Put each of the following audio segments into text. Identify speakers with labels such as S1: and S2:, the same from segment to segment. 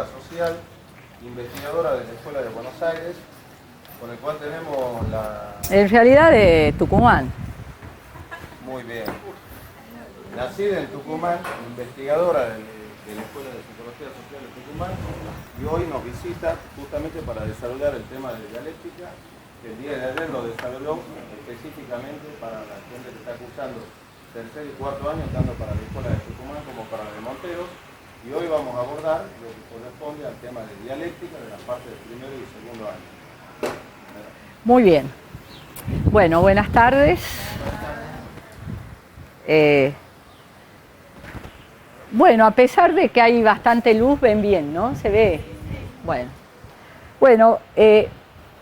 S1: social, investigadora de la Escuela de Buenos Aires, con el cual tenemos la...
S2: En realidad de Tucumán.
S1: Muy bien. Nacida en Tucumán, investigadora de la Escuela de Psicología Social de Tucumán, y hoy nos visita justamente para desarrollar el tema de dialéctica, que el día de ayer lo desarrolló específicamente para la gente que está cursando tercer y cuarto año, tanto para la Escuela de Tucumán como para la de Monteros. Y hoy vamos a abordar lo que corresponde al tema de dialéctica de la parte del primero y segundo año.
S2: Muy bien. Bueno, buenas tardes. Bueno, a pesar de que hay bastante luz, ven bien, ¿no? ¿Se ve? Bueno,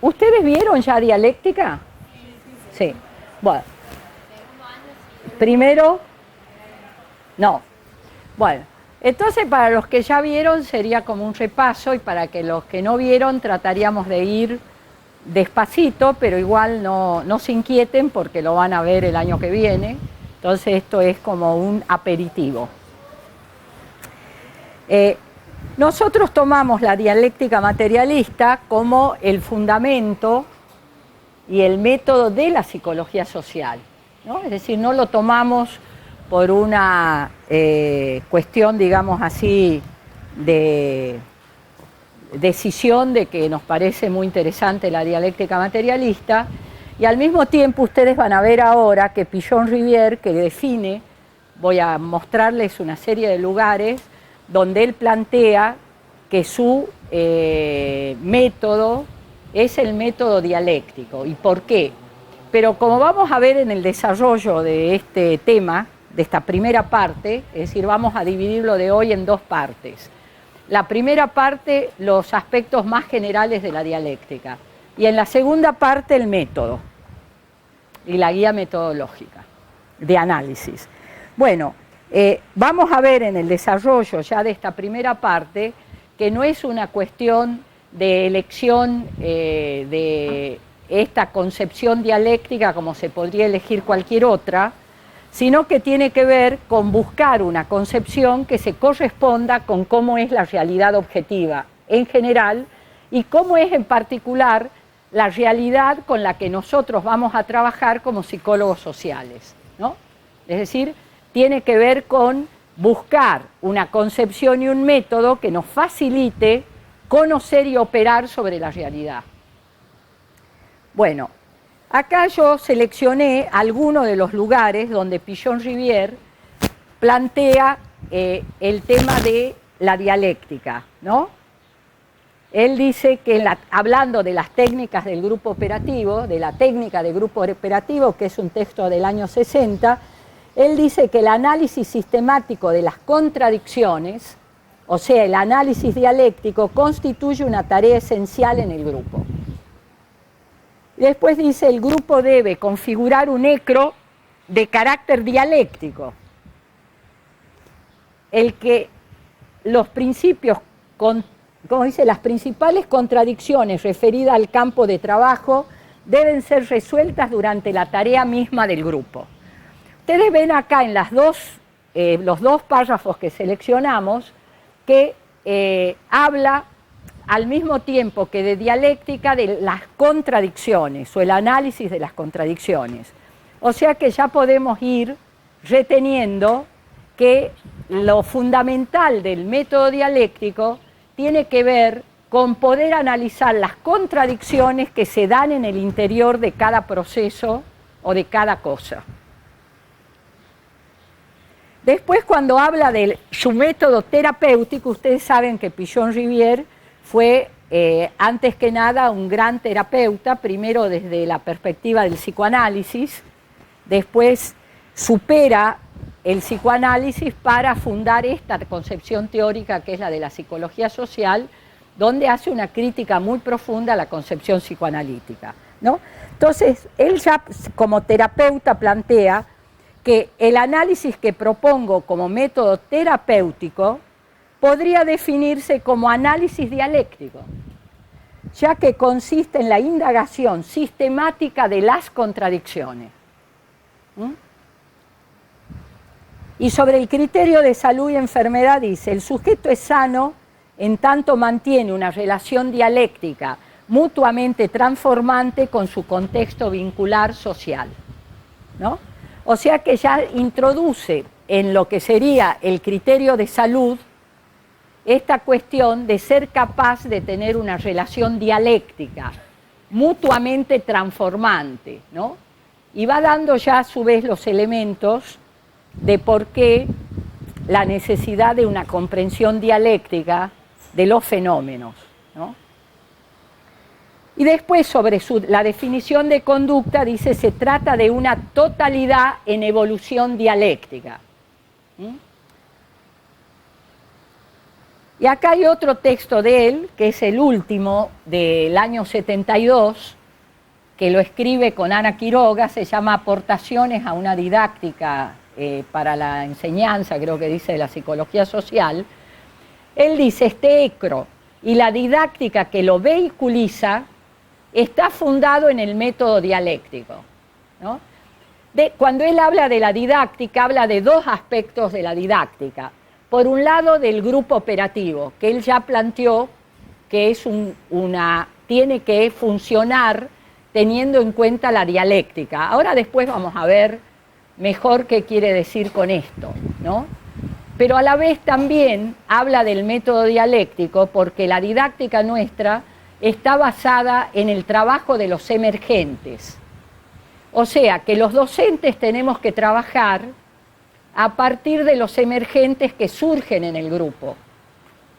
S2: ¿ustedes vieron ya dialéctica? Sí. Bueno. Primero, no. Bueno. Entonces, para los que ya vieron sería como un repaso, y para que los que no vieron trataríamos de ir despacito, pero igual no se inquieten porque lo van a ver el año que viene. Entonces esto es como un aperitivo. Nosotros tomamos la dialéctica materialista como el fundamento y el método de la psicología social, ¿no? Es decir, no lo tomamos por una cuestión, digamos así, de decisión de que nos parece muy interesante la dialéctica materialista, y al mismo tiempo ustedes van a ver ahora que Pichon-Rivière, que define, voy a mostrarles una serie de lugares donde él plantea que su método es el método dialéctico. ¿Y por qué? Pero como vamos a ver en el desarrollo de este tema, de esta primera parte, es decir, vamos a dividirlo de hoy en dos partes. La primera parte, los aspectos más generales de la dialéctica, y en la segunda parte, el método y la guía metodológica de análisis. Bueno, vamos a ver en el desarrollo ya de esta primera parte que no es una cuestión de elección de esta concepción dialéctica como se podría elegir cualquier otra, sino que tiene que ver con buscar una concepción que se corresponda con cómo es la realidad objetiva en general y cómo es en particular la realidad con la que nosotros vamos a trabajar como psicólogos sociales, ¿no? Es decir, tiene que ver con buscar una concepción y un método que nos facilite conocer y operar sobre la realidad. Bueno, acá yo seleccioné algunos de los lugares donde Pichon-Rivière plantea el tema de la dialéctica, ¿no? Él dice que, hablando de las técnicas del grupo operativo, de la técnica de grupo operativo, que es un texto del año 60, él dice que el análisis sistemático de las contradicciones, o sea, el análisis dialéctico, constituye una tarea esencial en el grupo. Después dice, el grupo debe configurar un ECRO de carácter dialéctico, el que los principios, como dice, las principales contradicciones referidas al campo de trabajo deben ser resueltas durante la tarea misma del grupo. Ustedes ven acá en los dos párrafos que seleccionamos que habla al mismo tiempo que de dialéctica de las contradicciones o el análisis de las contradicciones. O sea que ya podemos ir reteniendo que lo fundamental del método dialéctico tiene que ver con poder analizar las contradicciones que se dan en el interior de cada proceso o de cada cosa. Después, cuando habla de su método terapéutico, ustedes saben que Pichon-Rivière fue, antes que nada, un gran terapeuta, primero desde la perspectiva del psicoanálisis, después supera el psicoanálisis para fundar esta concepción teórica que es la de la psicología social, donde hace una crítica muy profunda a la concepción psicoanalítica, ¿no? Entonces, él ya como terapeuta plantea que el análisis que propongo como método terapéutico podría definirse como análisis dialéctico, ya que consiste en la indagación sistemática de las contradicciones. Y sobre el criterio de salud y enfermedad dice, el sujeto es sano en tanto mantiene una relación dialéctica mutuamente transformante con su contexto vincular social, ¿no? O sea que ya introduce en lo que sería el criterio de salud esta cuestión de ser capaz de tener una relación dialéctica, mutuamente transformante, ¿no? Y va dando ya a su vez los elementos de por qué la necesidad de una comprensión dialéctica de los fenómenos, ¿no? Y después sobre la definición de conducta dice se trata de una totalidad en evolución dialéctica. Y acá hay otro texto de él, que es el último del año 72, que lo escribe con Ana Quiroga, se llama Aportaciones a una didáctica para la enseñanza, creo que dice de la psicología social. Él dice, este ecro y la didáctica que lo vehiculiza está fundado en el método dialéctico, ¿no? Cuando él habla de la didáctica, habla de dos aspectos de la didáctica. Por un lado, del grupo operativo, que él ya planteó que es tiene que funcionar teniendo en cuenta la dialéctica. Ahora después vamos a ver mejor qué quiere decir con esto, ¿no? Pero a la vez también habla del método dialéctico porque la didáctica nuestra está basada en el trabajo de los emergentes. O sea, que los docentes tenemos que trabajar a partir de los emergentes que surgen en el grupo,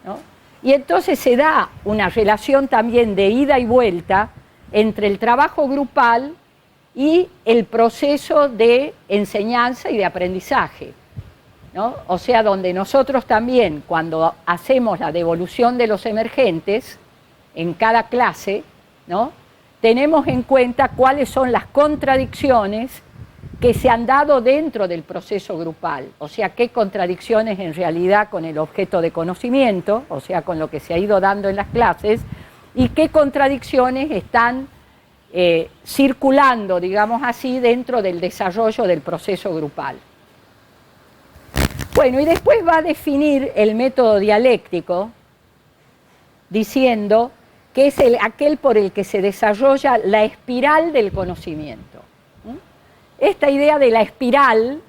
S2: ¿no? Y entonces se da una relación también de ida y vuelta entre el trabajo grupal y el proceso de enseñanza y de aprendizaje, ¿no? O sea, donde nosotros también, cuando hacemos la devolución de los emergentes en cada clase, ¿no?, tenemos en cuenta cuáles son las contradicciones que se han dado dentro del proceso grupal, o sea, qué contradicciones en realidad con el objeto de conocimiento, o sea, con lo que se ha ido dando en las clases, y qué contradicciones están circulando, digamos así, dentro del desarrollo del proceso grupal. Bueno, y después va a definir el método dialéctico diciendo que es aquel por el que se desarrolla la espiral del conocimiento. Esta idea de la espiral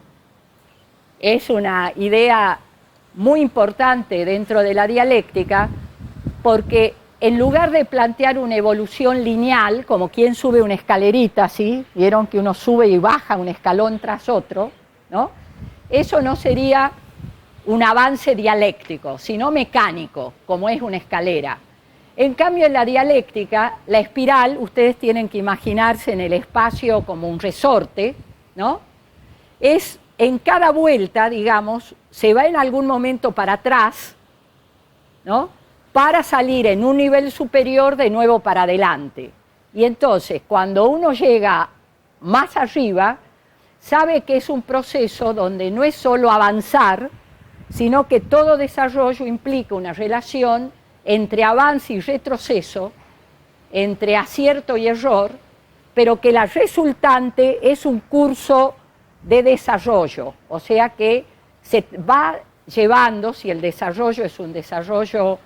S2: es una idea muy importante dentro de la dialéctica porque en lugar de plantear una evolución lineal, como quien sube una escalerita, ¿sí? Vieron que uno sube y baja un escalón tras otro, ¿no? Eso no sería un avance dialéctico, sino mecánico, como es una escalera. En cambio, en la dialéctica, la espiral, ustedes tienen que imaginarse en el espacio como un resorte, ¿no? Es en cada vuelta, digamos, se va en algún momento para atrás, ¿no?, para salir en un nivel superior de nuevo para adelante. Y entonces, cuando uno llega más arriba, sabe que es un proceso donde no es solo avanzar, sino que todo desarrollo implica una relación entre avance y retroceso, entre acierto y error, pero que la resultante es un curso de desarrollo, o sea que se va llevando, si el desarrollo es un desarrollo,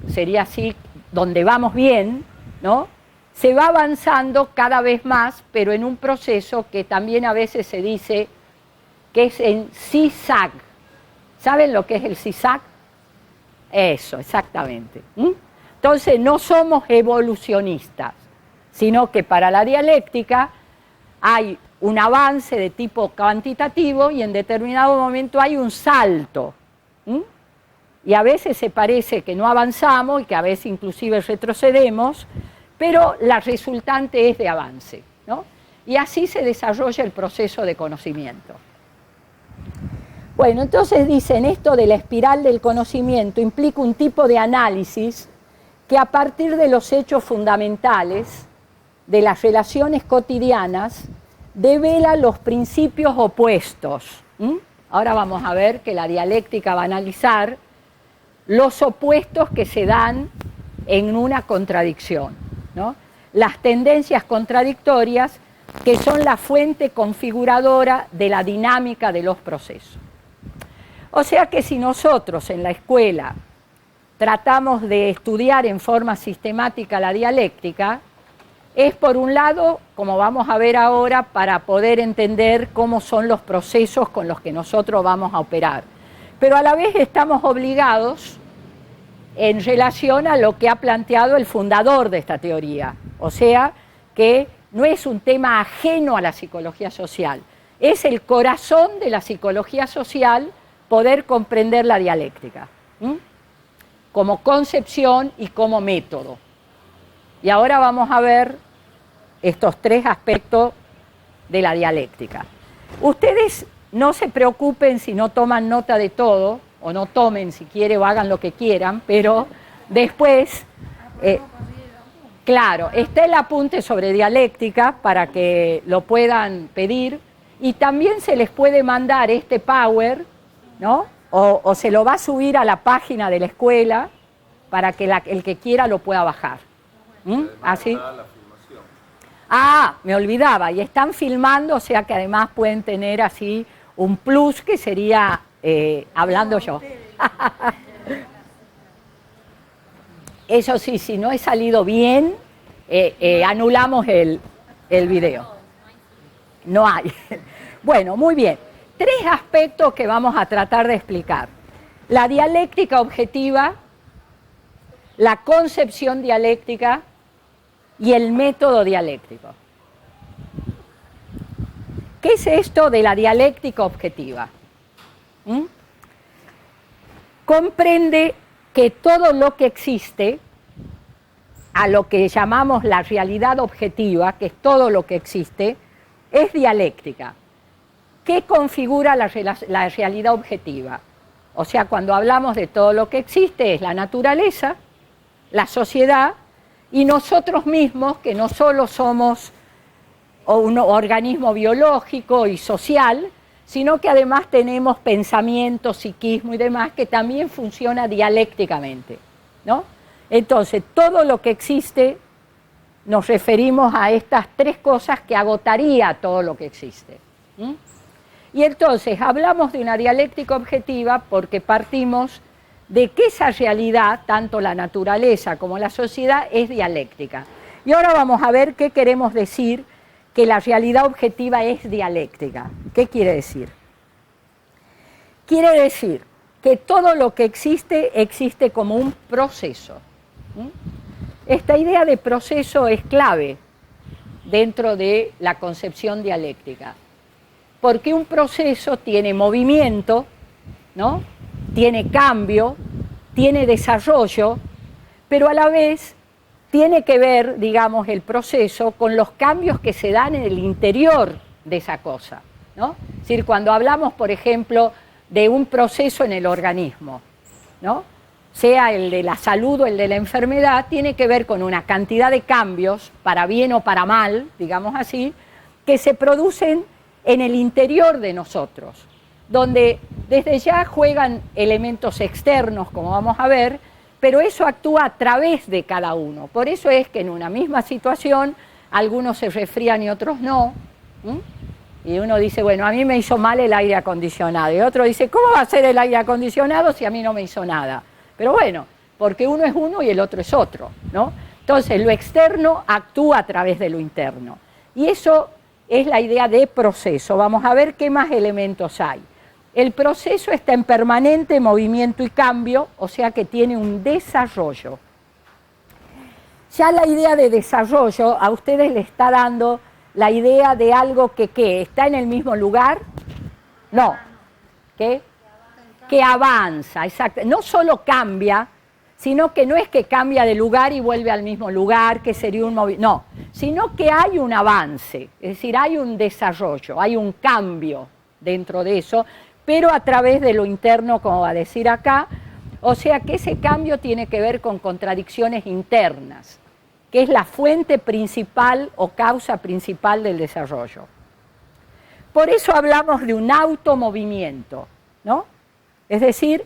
S2: sería así, donde vamos bien, ¿no?, se va avanzando cada vez más, pero en un proceso que también a veces se dice que es en zigzag. ¿Saben lo que es el zigzag? Eso, exactamente. Entonces no somos evolucionistas, sino que para la dialéctica hay un avance de tipo cuantitativo y en determinado momento hay un salto. Y a veces se parece que no avanzamos y que a veces inclusive retrocedemos, pero la resultante es de avance, ¿no? Y así se desarrolla el proceso de conocimiento. Bueno, entonces dicen, esto de la espiral del conocimiento implica un tipo de análisis que a partir de los hechos fundamentales, de las relaciones cotidianas, devela los principios opuestos. Ahora vamos a ver que la dialéctica va a analizar los opuestos que se dan en una contradicción, ¿no? Las tendencias contradictorias que son la fuente configuradora de la dinámica de los procesos. O sea que si nosotros en la escuela tratamos de estudiar en forma sistemática la dialéctica, es por un lado, como vamos a ver ahora, para poder entender cómo son los procesos con los que nosotros vamos a operar. Pero a la vez estamos obligados en relación a lo que ha planteado el fundador de esta teoría. O sea, que no es un tema ajeno a la psicología social, es el corazón de la psicología social poder comprender la dialéctica, como concepción y como método. Y ahora vamos a ver estos tres aspectos de la dialéctica. Ustedes no se preocupen si no toman nota de todo, o no tomen si quieren o hagan lo que quieran, pero después, claro, está el apunte sobre dialéctica para que lo puedan pedir, y también se les puede mandar este Power, ¿no? O se lo va a subir a la página de la escuela para que el que quiera lo pueda bajar. ¿Así? Ah, me olvidaba, y están filmando, o sea que además pueden tener así un plus que sería hablando yo. Eso sí, si no he salido bien, anulamos el video. No hay. Bueno, muy bien. Tres aspectos que vamos a tratar de explicar. La dialéctica objetiva, la concepción dialéctica y el método dialéctico. ¿Qué es esto de la dialéctica objetiva? Comprende que todo lo que existe, a lo que llamamos la realidad objetiva, que es todo lo que existe, es dialéctica. ¿Qué configura la realidad objetiva? O sea, cuando hablamos de todo lo que existe, es la naturaleza, la sociedad y nosotros mismos, que no solo somos un organismo biológico y social, sino que además tenemos pensamiento, psiquismo y demás, que también funciona dialécticamente, ¿no? Entonces, todo lo que existe, nos referimos a estas tres cosas que agotaría todo lo que existe. Y entonces, hablamos de una dialéctica objetiva porque partimos de que esa realidad, tanto la naturaleza como la sociedad, es dialéctica. Y ahora vamos a ver qué queremos decir que la realidad objetiva es dialéctica. ¿Qué quiere decir? Quiere decir que todo lo que existe, existe como un proceso. Esta idea de proceso es clave dentro de la concepción dialéctica, porque un proceso tiene movimiento, ¿no? Tiene cambio, tiene desarrollo, pero a la vez tiene que ver, digamos, el proceso con los cambios que se dan en el interior de esa cosa, ¿no? Es decir, cuando hablamos, por ejemplo, de un proceso en el organismo, ¿no? Sea el de la salud o el de la enfermedad, tiene que ver con una cantidad de cambios, para bien o para mal, digamos así, que se producen en el interior de nosotros, donde desde ya juegan elementos externos, como vamos a ver, pero eso actúa a través de cada uno. Por eso es que en una misma situación algunos se resfrían y otros no. Y uno dice, bueno, a mí me hizo mal el aire acondicionado. Y otro dice, ¿cómo va a ser el aire acondicionado si a mí no me hizo nada? Pero bueno, porque uno es uno y el otro es otro, ¿no? Entonces, lo externo actúa a través de lo interno. Y eso es la idea de proceso. Vamos a ver qué más elementos hay. El proceso está en permanente movimiento y cambio, o sea que tiene un desarrollo. Ya la idea de desarrollo a ustedes le está dando la idea de algo que ¿qué? ¿Está en el mismo lugar? No. ¿Qué? Que avanza, exacto. No solo cambia, sino que no es que cambia de lugar y vuelve al mismo lugar, que sería un movimiento, no, sino que hay un avance, es decir, hay un desarrollo, hay un cambio dentro de eso, pero a través de lo interno, como va a decir acá, o sea que ese cambio tiene que ver con contradicciones internas, que es la fuente principal o causa principal del desarrollo. Por eso hablamos de un automovimiento, ¿no? Es decir,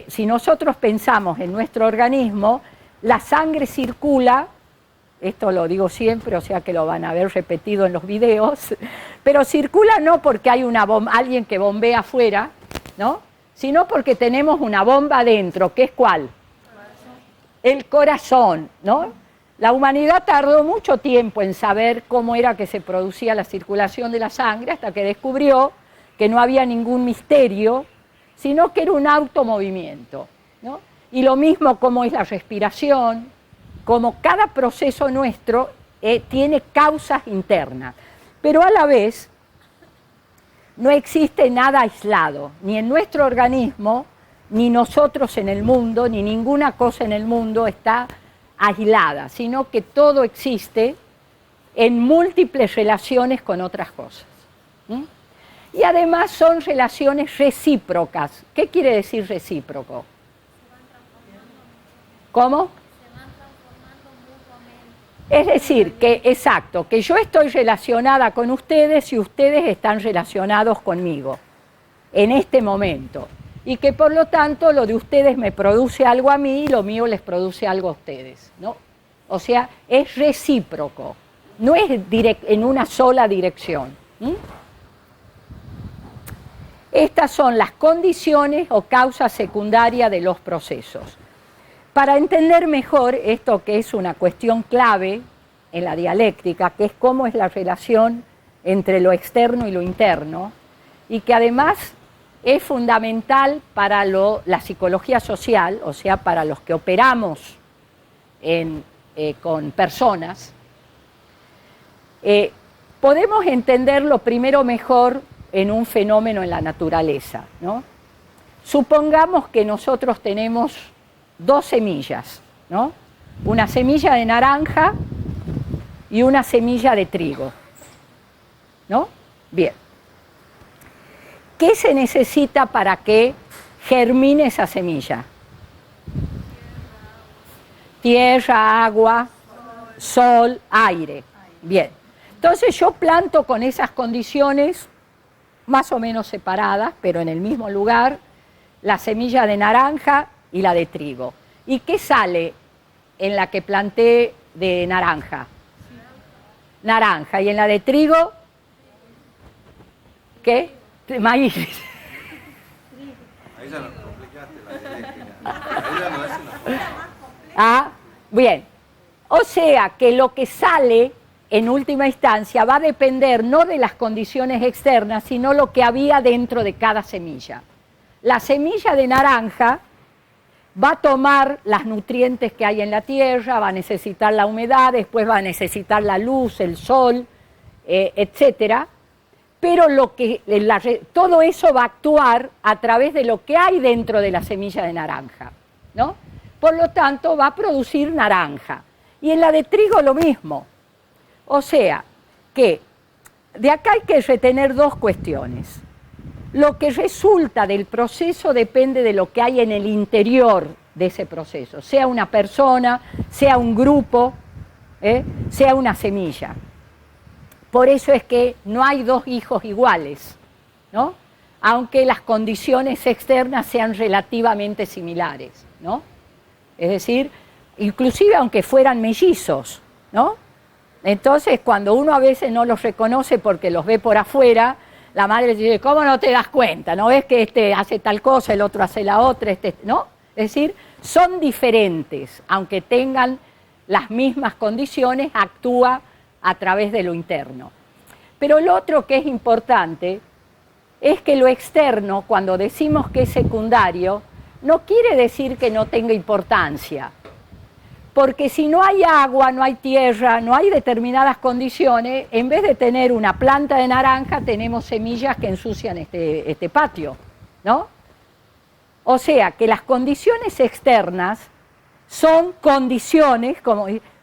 S2: si nosotros pensamos en nuestro organismo, la sangre circula, esto lo digo siempre, o sea que lo van a ver repetido en los videos, pero circula no porque hay alguien que bombea afuera, ¿no? Sino porque tenemos una bomba adentro, que es ¿cuál? el corazón, ¿no? La humanidad tardó mucho tiempo en saber cómo era que se producía la circulación de la sangre hasta que descubrió que no había ningún misterio, sino que era un automovimiento, ¿no? Y lo mismo como es la respiración, como cada proceso nuestro tiene causas internas, pero a la vez no existe nada aislado, ni en nuestro organismo, ni nosotros en el mundo, ni ninguna cosa en el mundo está aislada, sino que todo existe en múltiples relaciones con otras cosas. Y además son relaciones recíprocas. ¿Qué quiere decir recíproco? ¿Cómo? Es decir, que, exacto, que yo estoy relacionada con ustedes y ustedes están relacionados conmigo en este momento. Y que por lo tanto lo de ustedes me produce algo a mí y lo mío les produce algo a ustedes, ¿no? O sea, es recíproco, no es en una sola dirección. Estas son las condiciones o causas secundarias de los procesos. Para entender mejor esto que es una cuestión clave en la dialéctica, que es cómo es la relación entre lo externo y lo interno, y que además es fundamental para la psicología social, o sea, para los que operamos con personas, podemos entenderlo primero mejor en un fenómeno en la naturaleza, ¿no? Supongamos que nosotros tenemos dos semillas, ¿no? Una semilla de naranja y una semilla de trigo, ¿no? Bien. ¿Qué se necesita para que germine esa semilla? Tierra, agua, sol, aire. Bien. Entonces yo planto con esas condiciones más o menos separadas, pero en el mismo lugar, la semilla de naranja y la de trigo. ¿Y qué sale en la que planté de naranja? Naranja. ¿Y en la de trigo? ¿Qué? Maíz.
S1: Ahí ya nos complicaste la dialéctica. Ahí ya no es una...
S2: Ah, bien. O sea que lo que sale en última instancia va a depender no de las condiciones externas, sino lo que había dentro de cada semilla. La semilla de naranja va a tomar las nutrientes que hay en la tierra, va a necesitar la humedad, después va a necesitar la luz, el sol, etcétera. Pero todo eso va a actuar a través de lo que hay dentro de la semilla de naranja, ¿no? Por lo tanto, va a producir naranja. Y en la de trigo lo mismo. O sea, que de acá hay que retener dos cuestiones. Lo que resulta del proceso depende de lo que hay en el interior de ese proceso, sea una persona, sea un grupo, sea una semilla. Por eso es que no hay dos hijos iguales, ¿no? Aunque las condiciones externas sean relativamente similares, ¿no? Es decir, inclusive aunque fueran mellizos, ¿no? Entonces, cuando uno a veces no los reconoce porque los ve por afuera, la madre dice, ¿cómo no te das cuenta? ¿No ves que este hace tal cosa, el otro hace la otra? ¿No? Es decir, son diferentes, aunque tengan las mismas condiciones, actúa a través de lo interno. Pero lo otro que es importante es que lo externo, cuando decimos que es secundario, no quiere decir que no tenga importancia. Porque si no hay agua, no hay tierra, no hay determinadas condiciones, en vez de tener una planta de naranja, tenemos semillas que ensucian este patio, ¿no? O sea, que las condiciones externas son condiciones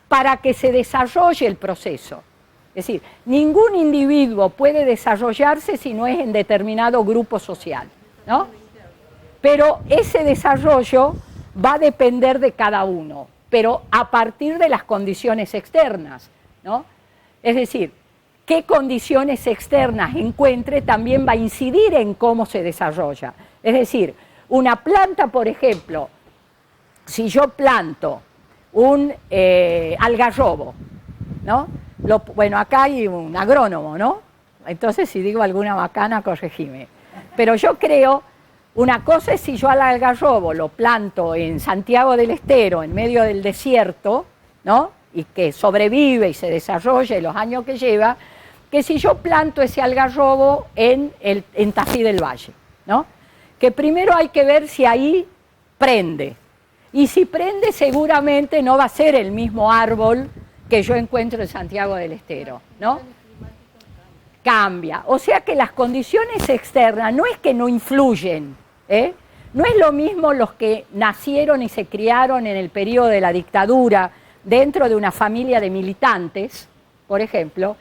S2: para que se desarrolle el proceso. Es decir, ningún individuo puede desarrollarse si no es en determinado grupo social, ¿no? Pero ese desarrollo va a depender de cada uno, pero a partir de las condiciones externas, ¿no? Es decir, qué condiciones externas encuentre también va a incidir en cómo se desarrolla. Es decir, una planta, por ejemplo, si yo planto un algarrobo, ¿no? Bueno, acá hay un agrónomo, ¿no? Entonces, si digo alguna macana, corregime. Pero yo creo Una cosa es si yo al algarrobo lo planto en Santiago del Estero, en medio del desierto, ¿no? Y que sobrevive y se desarrolle los años que lleva, que si yo planto ese algarrobo en Tafí del Valle, ¿no? Que primero hay que ver si ahí prende. Y si prende, seguramente no va a ser el mismo árbol que yo encuentro en Santiago del Estero, ¿no? Cambia. O sea que las condiciones externas no es que no influyen, ¿eh? No es lo mismo los que nacieron y se criaron en el periodo de la dictadura dentro de una familia de militantes, por ejemplo,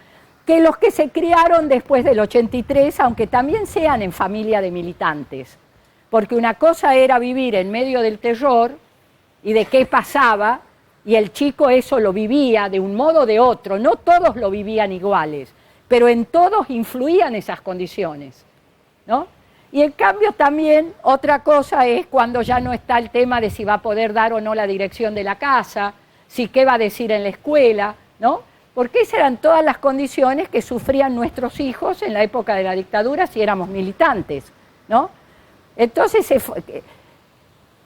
S2: que los que se criaron después del 83, aunque también sean en familia de militantes. Porque una cosa era vivir en medio del terror y de qué pasaba, y el chico eso lo vivía de un modo o de otro, no todos lo vivían iguales, pero en todos influían esas condiciones, ¿no? Y en cambio también otra cosa es cuando ya no está el tema de si va a poder dar o no la dirección de la casa, si qué va a decir en la escuela, ¿no? Porque esas eran todas las condiciones que sufrían nuestros hijos en la época de la dictadura si éramos militantes, ¿no? Entonces,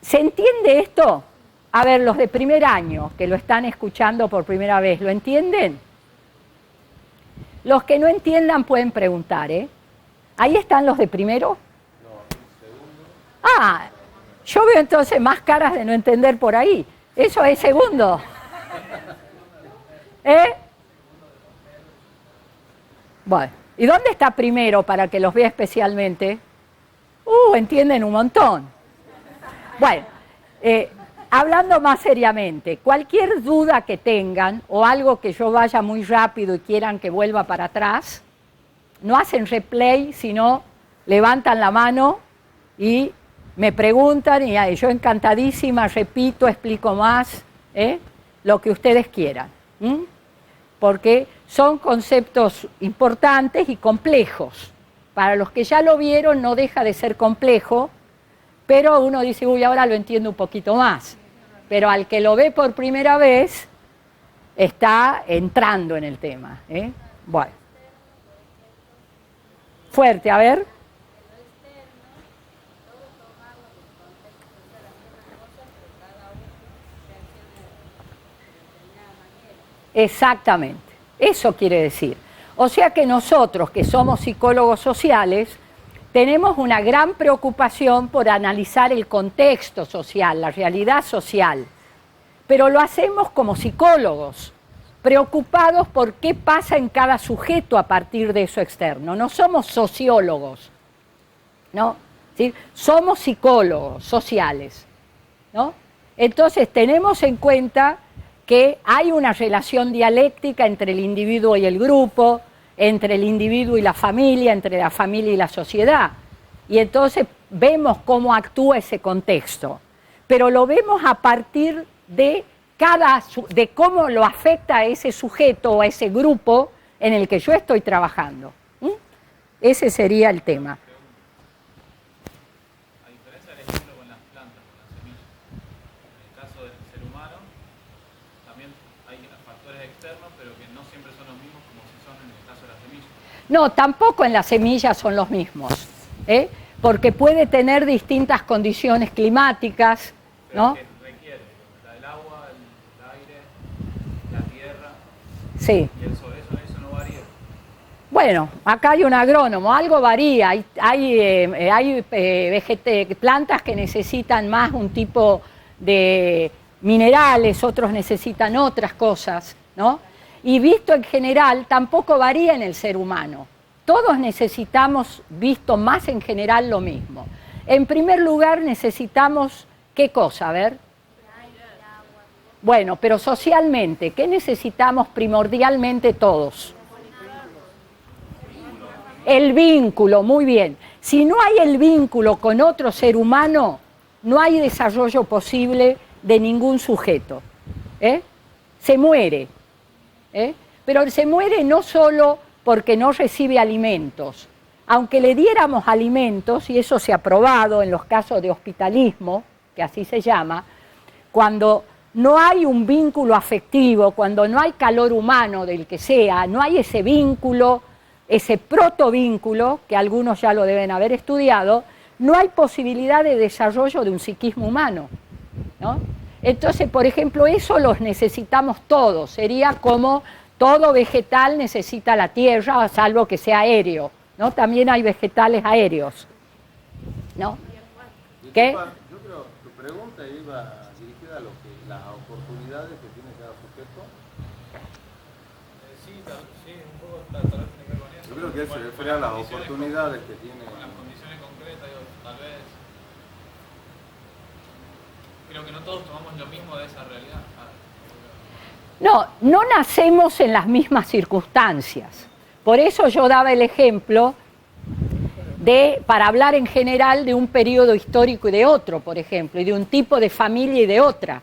S2: ¿se entiende esto? A ver, los de primer año que lo están escuchando por primera vez, ¿lo entienden? Los que no entiendan pueden preguntar, ¿eh? ¿Ahí están los de primero? Ah, yo veo entonces más caras de no entender por ahí. Eso es segundo. ¿Eh? Bueno, ¿y dónde está primero para que los vea especialmente? Entienden un montón. Bueno, hablando más seriamente, cualquier duda que tengan o algo que yo vaya muy rápido y quieran que vuelva para atrás, no hacen replay, sino levantan la mano y me preguntan y yo encantadísima repito, explico más, lo que ustedes quieran. Porque son conceptos importantes y complejos. Para los que ya lo vieron no deja de ser complejo, pero uno dice, uy, ahora lo entiendo un poquito más. Pero al que lo ve por primera vez, está entrando en el tema. Bueno. Fuerte, a ver. Exactamente, eso quiere decir. O sea que nosotros, que somos psicólogos sociales, tenemos una gran preocupación por analizar el contexto social, la realidad social, pero lo hacemos como psicólogos, preocupados por qué pasa en cada sujeto a partir de eso externo. No somos sociólogos, ¿no? ¿Sí? Somos psicólogos sociales, ¿no? Entonces tenemos en cuenta que hay una relación dialéctica entre el individuo y el grupo, entre el individuo y la familia, entre la familia y la sociedad. Y entonces vemos cómo actúa ese contexto. Pero lo vemos a partir de cómo lo afecta a ese sujeto o a ese grupo en el que yo estoy trabajando. Ese sería el tema.
S3: A diferencia del ejemplo con las plantas, con las semillas, en el caso del ser humano, también hay factores externos, pero que no siempre son los mismos como si son en el caso de las semillas.
S2: No, tampoco en las semillas son los mismos, porque puede tener distintas condiciones climáticas, ¿no?
S3: Pero que requiere el agua, el aire, la tierra,
S2: Sí.
S3: y el sol, eso no varía.
S2: Bueno, acá hay un agrónomo, algo varía, hay plantas que necesitan más un tipo de minerales, otros necesitan otras cosas, ¿no? Y visto en general, tampoco varía en el ser humano. Todos necesitamos, visto más en general, lo mismo. En primer lugar, necesitamos, ¿qué cosa? A ver. Bueno, pero socialmente, ¿qué necesitamos primordialmente todos? El vínculo, muy bien. Si no hay el vínculo con otro ser humano, no hay desarrollo posible de ningún sujeto. Se muere. Pero se muere no solo porque no recibe alimentos. Aunque le diéramos alimentos, y eso se ha probado en los casos de hospitalismo, que así se llama, cuando no hay un vínculo afectivo, cuando no hay calor humano del que sea, no hay ese vínculo, ese protovínculo, que algunos ya lo deben haber estudiado, no hay posibilidad de desarrollo de un psiquismo humano, ¿no? Entonces, por ejemplo, eso los necesitamos todos. Sería como todo vegetal necesita la tierra, salvo que sea aéreo, ¿no? También hay vegetales aéreos, ¿no? ¿Qué?
S1: Yo creo que tu pregunta iba dirigida a lo que las oportunidades que tiene cada sujeto.
S3: Sí, un poco tal vez tiene que ver con eso.
S1: Yo creo que se refiere a las oportunidades que tiene.
S3: Con las condiciones concretas, tal vez. Creo que no todos tomamos lo mismo de esa realidad.
S2: No, no nacemos en las mismas circunstancias. Por eso yo daba el ejemplo para hablar en general de un periodo histórico y de otro, por ejemplo, y de un tipo de familia y de otra,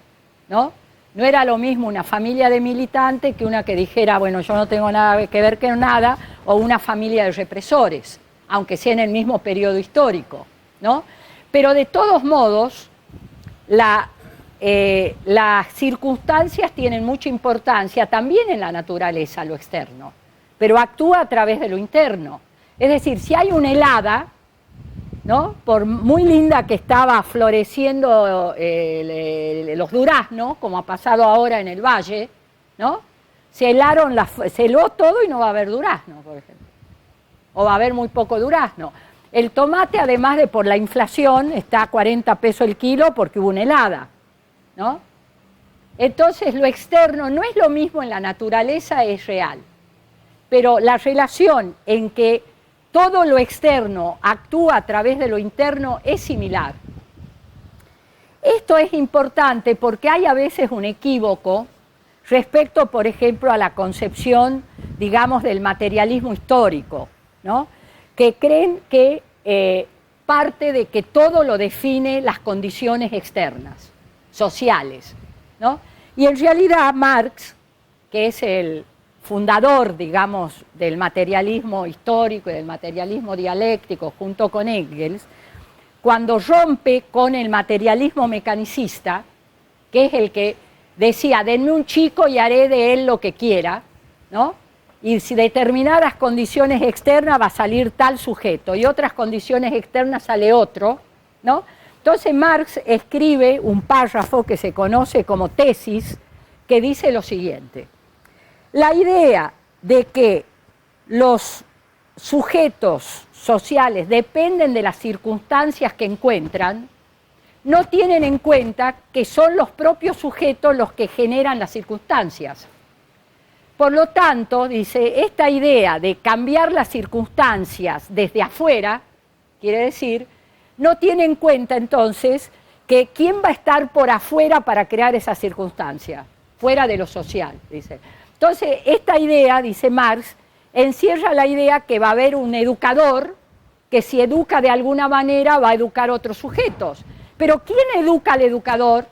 S2: ¿no? No era lo mismo una familia de militantes que una que dijera, bueno, yo no tengo nada que ver con nada, o una familia de represores, aunque sea en el mismo periodo histórico, ¿no? Pero de todos modos, las circunstancias tienen mucha importancia también en la naturaleza, lo externo, pero actúa a través de lo interno. Es decir, si hay una helada, ¿no? Por muy linda que estaba floreciendo los duraznos, como ha pasado ahora en el valle, ¿no? Se heló todo y no va a haber durazno, por ejemplo. O va a haber muy poco durazno. El tomate, además de por la inflación, está a 40 pesos el kilo porque hubo una helada, ¿no? Entonces, lo externo no es lo mismo en la naturaleza, es real. Pero la relación en que todo lo externo actúa a través de lo interno es similar. Esto es importante porque hay a veces un equívoco respecto, por ejemplo, a la concepción, digamos, del materialismo histórico, ¿no? Que creen que parte de que todo lo define las condiciones externas, sociales, ¿no? Y en realidad Marx, que es el fundador, digamos, del materialismo histórico y del materialismo dialéctico junto con Engels, cuando rompe con el materialismo mecanicista, que es el que decía, denme un chico y haré de él lo que quiera, ¿no? Y si determinadas condiciones externas va a salir tal sujeto y otras condiciones externas sale otro, ¿no? Entonces Marx escribe un párrafo que se conoce como tesis, que dice lo siguiente: la idea de que los sujetos sociales dependen de las circunstancias que encuentran, no tienen en cuenta que son los propios sujetos los que generan las circunstancias. Por lo tanto, dice, esta idea de cambiar las circunstancias desde afuera, quiere decir, no tiene en cuenta entonces que quién va a estar por afuera para crear esa circunstancia, fuera de lo social, dice. Entonces, esta idea, dice Marx, encierra la idea que va a haber un educador que si educa de alguna manera va a educar otros sujetos. Pero ¿quién educa al educador?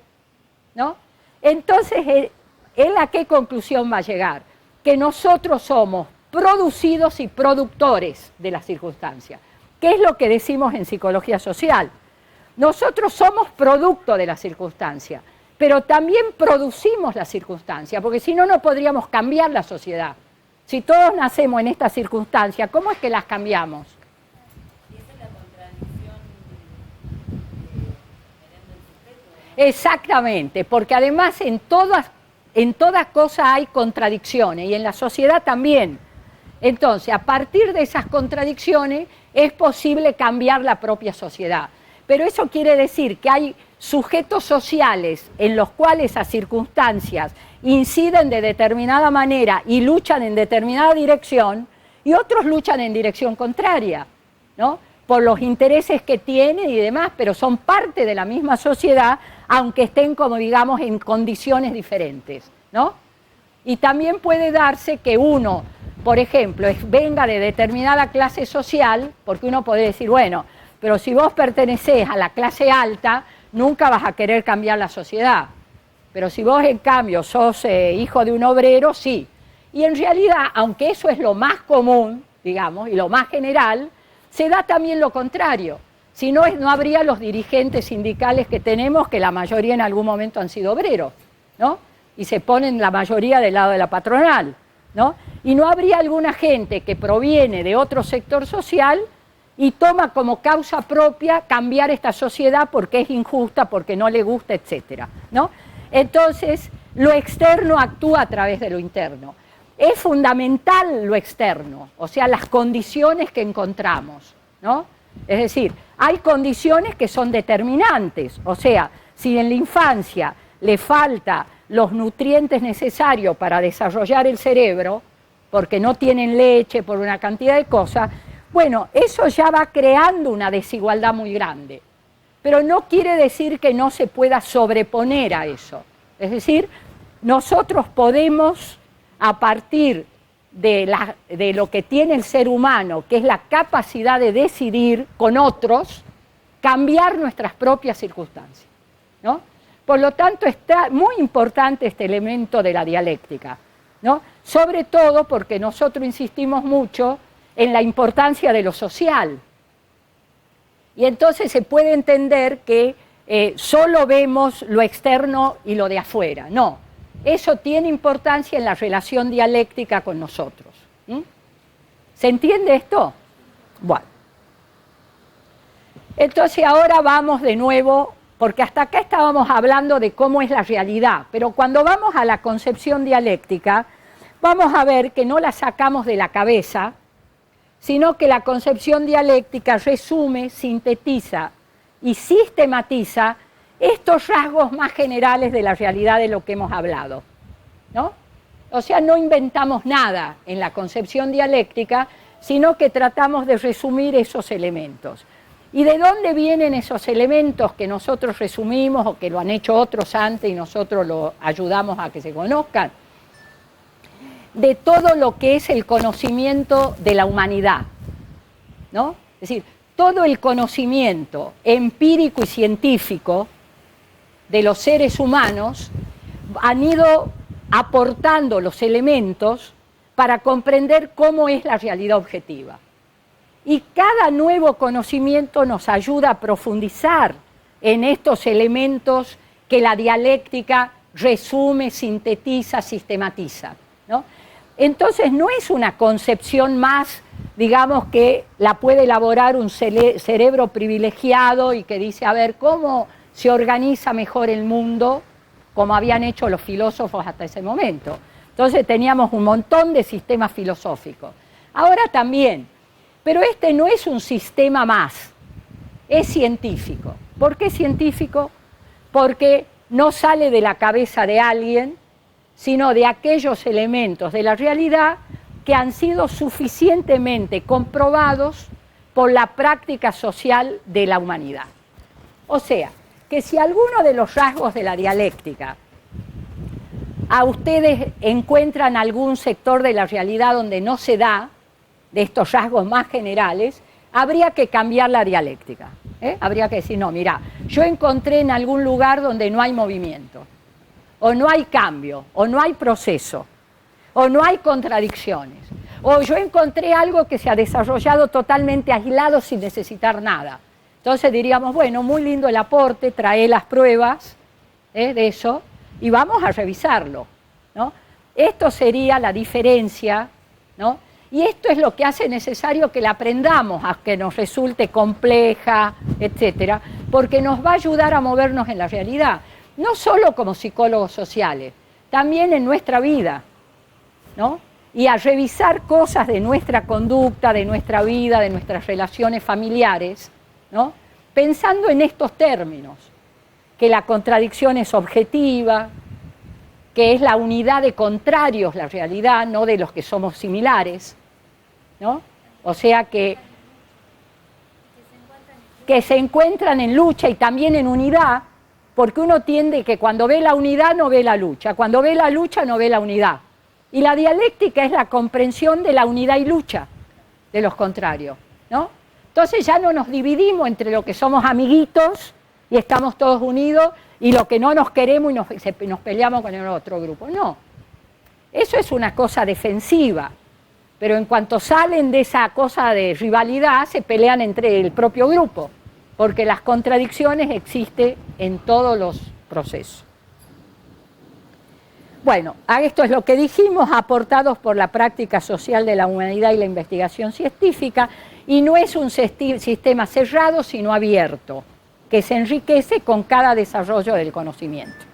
S2: ¿No? Entonces, ¿él a qué conclusión va a llegar? Que nosotros somos producidos y productores de las circunstancias. ¿Qué es lo que decimos en psicología social? Nosotros somos producto de las circunstancias, pero también producimos las circunstancias, porque si no, no podríamos cambiar la sociedad. Si todos nacemos en estas circunstancias, ¿cómo es que las cambiamos?
S4: Y esa es la contradicción generando el sujeto, ¿no?
S2: Exactamente, porque además en toda cosa hay contradicciones y en la sociedad también. Entonces, a partir de esas contradicciones es posible cambiar la propia sociedad. Pero eso quiere decir que hay sujetos sociales en los cuales esas circunstancias inciden de determinada manera y luchan en determinada dirección, y otros luchan en dirección contraria, ¿no? Por los intereses que tienen y demás, pero son parte de la misma sociedad, aunque estén, como digamos, en condiciones diferentes, ¿no? Y también puede darse que uno, por ejemplo, venga de determinada clase social, porque uno puede decir, bueno, pero si vos pertenecés a la clase alta, nunca vas a querer cambiar la sociedad. Pero si vos, en cambio, sos hijo de un obrero, sí. Y en realidad, aunque eso es lo más común, digamos, y lo más general, se da también lo contrario. Si no, no habría los dirigentes sindicales que tenemos, que la mayoría en algún momento han sido obreros, ¿no? Y se ponen la mayoría del lado de la patronal, ¿no? Y no habría alguna gente que proviene de otro sector social y toma como causa propia cambiar esta sociedad porque es injusta, porque no le gusta, etc., ¿no? Entonces, lo externo actúa a través de lo interno. Es fundamental lo externo, o sea, las condiciones que encontramos, ¿no? Es decir, hay condiciones que son determinantes, o sea, si en la infancia le falta los nutrientes necesarios para desarrollar el cerebro, porque no tienen leche, por una cantidad de cosas, bueno, eso ya va creando una desigualdad muy grande. Pero no quiere decir que no se pueda sobreponer a eso. Es decir, nosotros podemos, a partir de lo que tiene el ser humano, que es la capacidad de decidir con otros, cambiar nuestras propias circunstancias, ¿no? Por lo tanto, está muy importante este elemento de la dialéctica, ¿no? Sobre todo porque nosotros insistimos mucho en la importancia de lo social. Y entonces se puede entender que solo vemos lo externo y lo de afuera. No, eso tiene importancia en la relación dialéctica con nosotros. ¿Se entiende esto? Bueno. Entonces ahora vamos de nuevo, porque hasta acá estábamos hablando de cómo es la realidad, pero cuando vamos a la concepción dialéctica, vamos a ver que no la sacamos de la cabeza, sino que la concepción dialéctica resume, sintetiza y sistematiza estos rasgos más generales de la realidad de lo que hemos hablado, ¿no? O sea, no inventamos nada en la concepción dialéctica, sino que tratamos de resumir esos elementos. ¿Y de dónde vienen esos elementos que nosotros resumimos o que lo han hecho otros antes y nosotros lo ayudamos a que se conozcan? De todo lo que es el conocimiento de la humanidad, ¿no? Es decir, todo el conocimiento empírico y científico de los seres humanos han ido aportando los elementos para comprender cómo es la realidad objetiva. Y cada nuevo conocimiento nos ayuda a profundizar en estos elementos que la dialéctica resume, sintetiza, sistematiza, ¿no? Entonces no es una concepción más, digamos, que la puede elaborar un cerebro privilegiado y que dice, a ver, ¿cómo se organiza mejor el mundo? Como habían hecho los filósofos hasta ese momento. Entonces teníamos un montón de sistemas filosóficos. Ahora también, pero este no es un sistema más, es científico. ¿Por qué científico? Porque no sale de la cabeza de alguien, sino de aquellos elementos de la realidad que han sido suficientemente comprobados por la práctica social de la humanidad. O sea, que si alguno de los rasgos de la dialéctica a ustedes encuentran algún sector de la realidad donde no se da, de estos rasgos más generales, habría que cambiar la dialéctica. Habría que decir, no, mira, yo encontré en algún lugar donde no hay movimiento, o no hay cambio, o no hay proceso, o no hay contradicciones, o yo encontré algo que se ha desarrollado totalmente aislado sin necesitar nada. Entonces diríamos, bueno, muy lindo el aporte, trae las pruebas de eso y vamos a revisarlo, ¿no? Esto sería la diferencia, ¿no? Y esto es lo que hace necesario que la aprendamos, a que nos resulte compleja, etcétera, porque nos va a ayudar a movernos en la realidad, no solo como psicólogos sociales, también en nuestra vida, ¿no? Y a revisar cosas de nuestra conducta, de nuestra vida, de nuestras relaciones familiares, ¿no? Pensando en estos términos, que la contradicción es objetiva, que es la unidad de contrarios la realidad, no de los que somos similares, ¿no? O sea que se encuentran en lucha y también en unidad, porque uno tiende que cuando ve la unidad no ve la lucha, cuando ve la lucha no ve la unidad. Y la dialéctica es la comprensión de la unidad y lucha de los contrarios, ¿no? Entonces ya no nos dividimos entre lo que somos amiguitos y estamos todos unidos y lo que no nos queremos y nos peleamos con el otro grupo. No, eso es una cosa defensiva, pero en cuanto salen de esa cosa de rivalidad se pelean entre el propio grupo, porque las contradicciones existen en todos los procesos. Bueno, esto es lo que dijimos, aportados por la práctica social de la humanidad y la investigación científica, y no es un sistema cerrado, sino abierto, que se enriquece con cada desarrollo del conocimiento.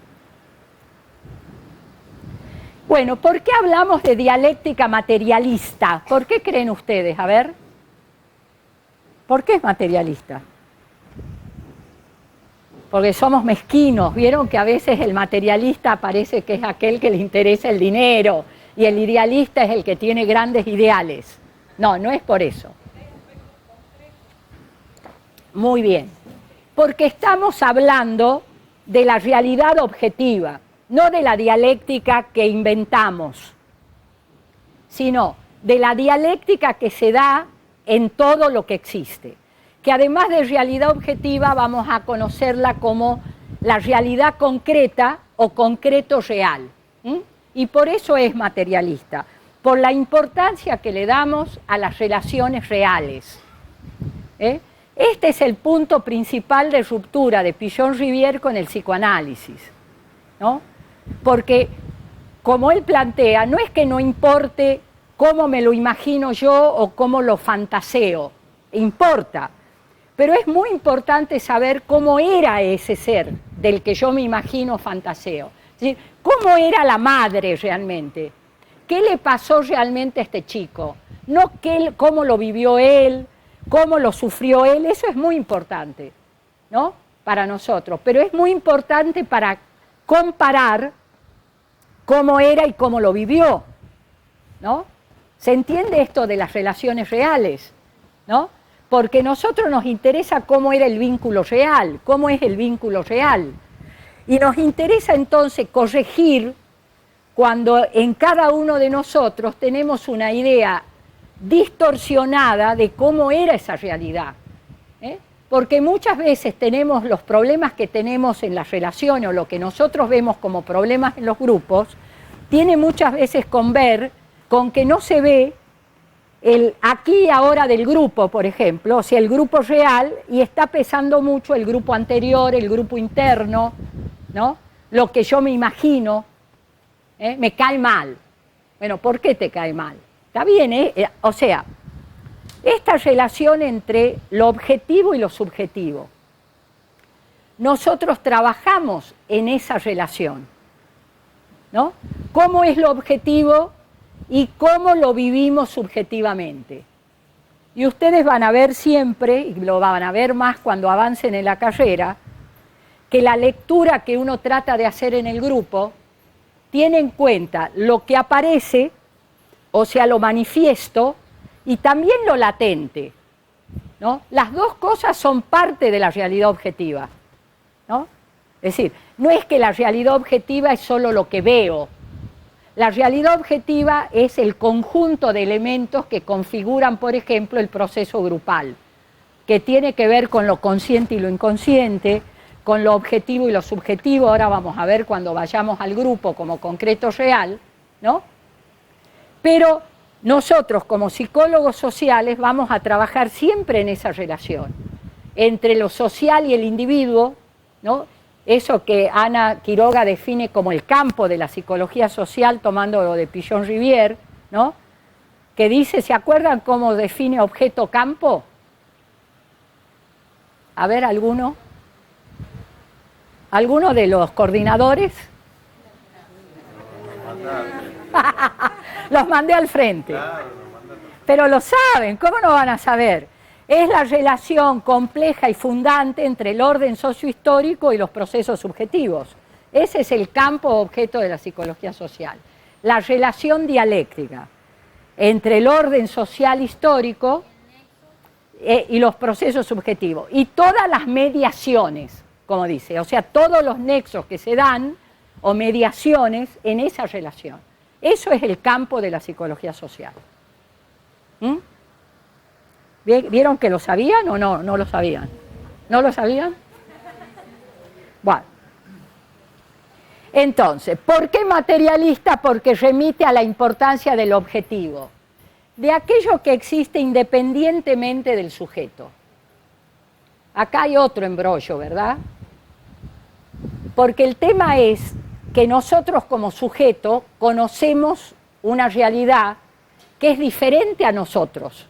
S2: Bueno, ¿por qué hablamos de dialéctica materialista? ¿Por qué creen ustedes? A ver, ¿por qué es materialista? Porque somos mezquinos. Vieron que a veces el materialista parece que es aquel que le interesa el dinero y el idealista es el que tiene grandes ideales. No, no es por eso. Muy bien. Porque estamos hablando de la realidad objetiva, no de la dialéctica que inventamos, sino de la dialéctica que se da en todo lo que existe. Que además de realidad objetiva vamos a conocerla como la realidad concreta o concreto real. Y por eso es materialista, por la importancia que le damos a las relaciones reales. Este es el punto principal de ruptura de Pichon-Rivière con el psicoanálisis, ¿no? Porque, como él plantea, no es que no importe cómo me lo imagino yo o cómo lo fantaseo, importa. Pero es muy importante saber cómo era ese ser del que yo me imagino fantaseo. Es decir, cómo era la madre realmente. ¿Qué le pasó realmente a este chico? No cómo lo vivió él, cómo lo sufrió él. Eso es muy importante, ¿no? Para nosotros. Pero es muy importante para comparar cómo era y cómo lo vivió, ¿no? ¿Se entiende esto de las relaciones reales? ¿No? Porque a nosotros nos interesa cómo era el vínculo real, cómo es el vínculo real. Y nos interesa entonces corregir cuando en cada uno de nosotros tenemos una idea distorsionada de cómo era esa realidad. Porque muchas veces tenemos los problemas que tenemos en las relaciones o lo que nosotros vemos como problemas en los grupos, tiene muchas veces con que no se ve el aquí y ahora del grupo, por ejemplo, o sea, el grupo real, y está pesando mucho el grupo anterior, el grupo interno, ¿no? Lo que yo me imagino, me cae mal. Bueno, ¿por qué te cae mal? Está bien, o sea, esta relación entre lo objetivo y lo subjetivo. Nosotros trabajamos en esa relación, ¿no? ¿Cómo es lo objetivo y cómo lo vivimos subjetivamente? Y ustedes van a ver siempre, y lo van a ver más cuando avancen en la carrera, que la lectura que uno trata de hacer en el grupo tiene en cuenta lo que aparece, o sea, lo manifiesto, y también lo latente, ¿no? Las dos cosas son parte de la realidad objetiva, ¿no? Es decir, no es que la realidad objetiva es solo lo que veo. La realidad objetiva es el conjunto de elementos que configuran, por ejemplo, el proceso grupal, que tiene que ver con lo consciente y lo inconsciente, con lo objetivo y lo subjetivo. Ahora vamos a ver cuando vayamos al grupo como concreto real, ¿no? Pero nosotros como psicólogos sociales vamos a trabajar siempre en esa relación entre lo social y el individuo, ¿no? Eso que Ana Quiroga define como el campo de la psicología social, tomando lo de Pichon-Rivière, ¿no? Que dice, ¿se acuerdan cómo define objeto-campo? A ver, ¿alguno? ¿Alguno de los coordinadores? Los mandé al frente. Pero lo saben, ¿cómo no van a saber? Es la relación compleja y fundante entre el orden sociohistórico y los procesos subjetivos. Ese es el campo objeto de la psicología social. La relación dialéctica entre el orden social histórico y los procesos subjetivos. Y todas las mediaciones, como dice, o sea, todos los nexos que se dan o mediaciones en esa relación. Eso es el campo de la psicología social. ¿Vieron que lo sabían o no? No lo sabían. ¿No lo sabían? Bueno. Entonces, ¿por qué materialista? Porque remite a la importancia del objetivo, de aquello que existe independientemente del sujeto. Acá hay otro embrollo, ¿verdad? Porque el tema es que nosotros como sujeto conocemos una realidad que es diferente a nosotros,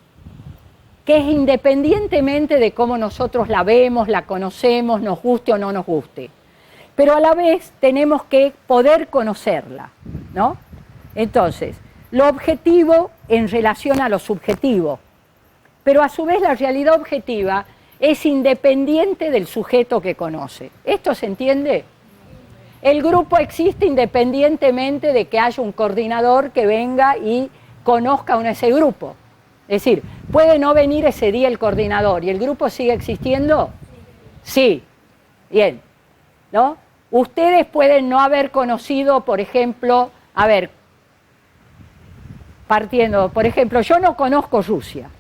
S2: que es independientemente de cómo nosotros la vemos, la conocemos, nos guste o no nos guste. Pero a la vez tenemos que poder conocerla, ¿no? Entonces, lo objetivo en relación a lo subjetivo, pero a su vez la realidad objetiva es independiente del sujeto que conoce. ¿Esto se entiende? El grupo existe independientemente de que haya un coordinador que venga y conozca ese grupo. Es decir, ¿puede no venir ese día el coordinador y el grupo sigue existiendo? Sí. Bien. ¿No? Ustedes pueden no haber conocido, por ejemplo, partiendo, por ejemplo, yo no conozco Rusia,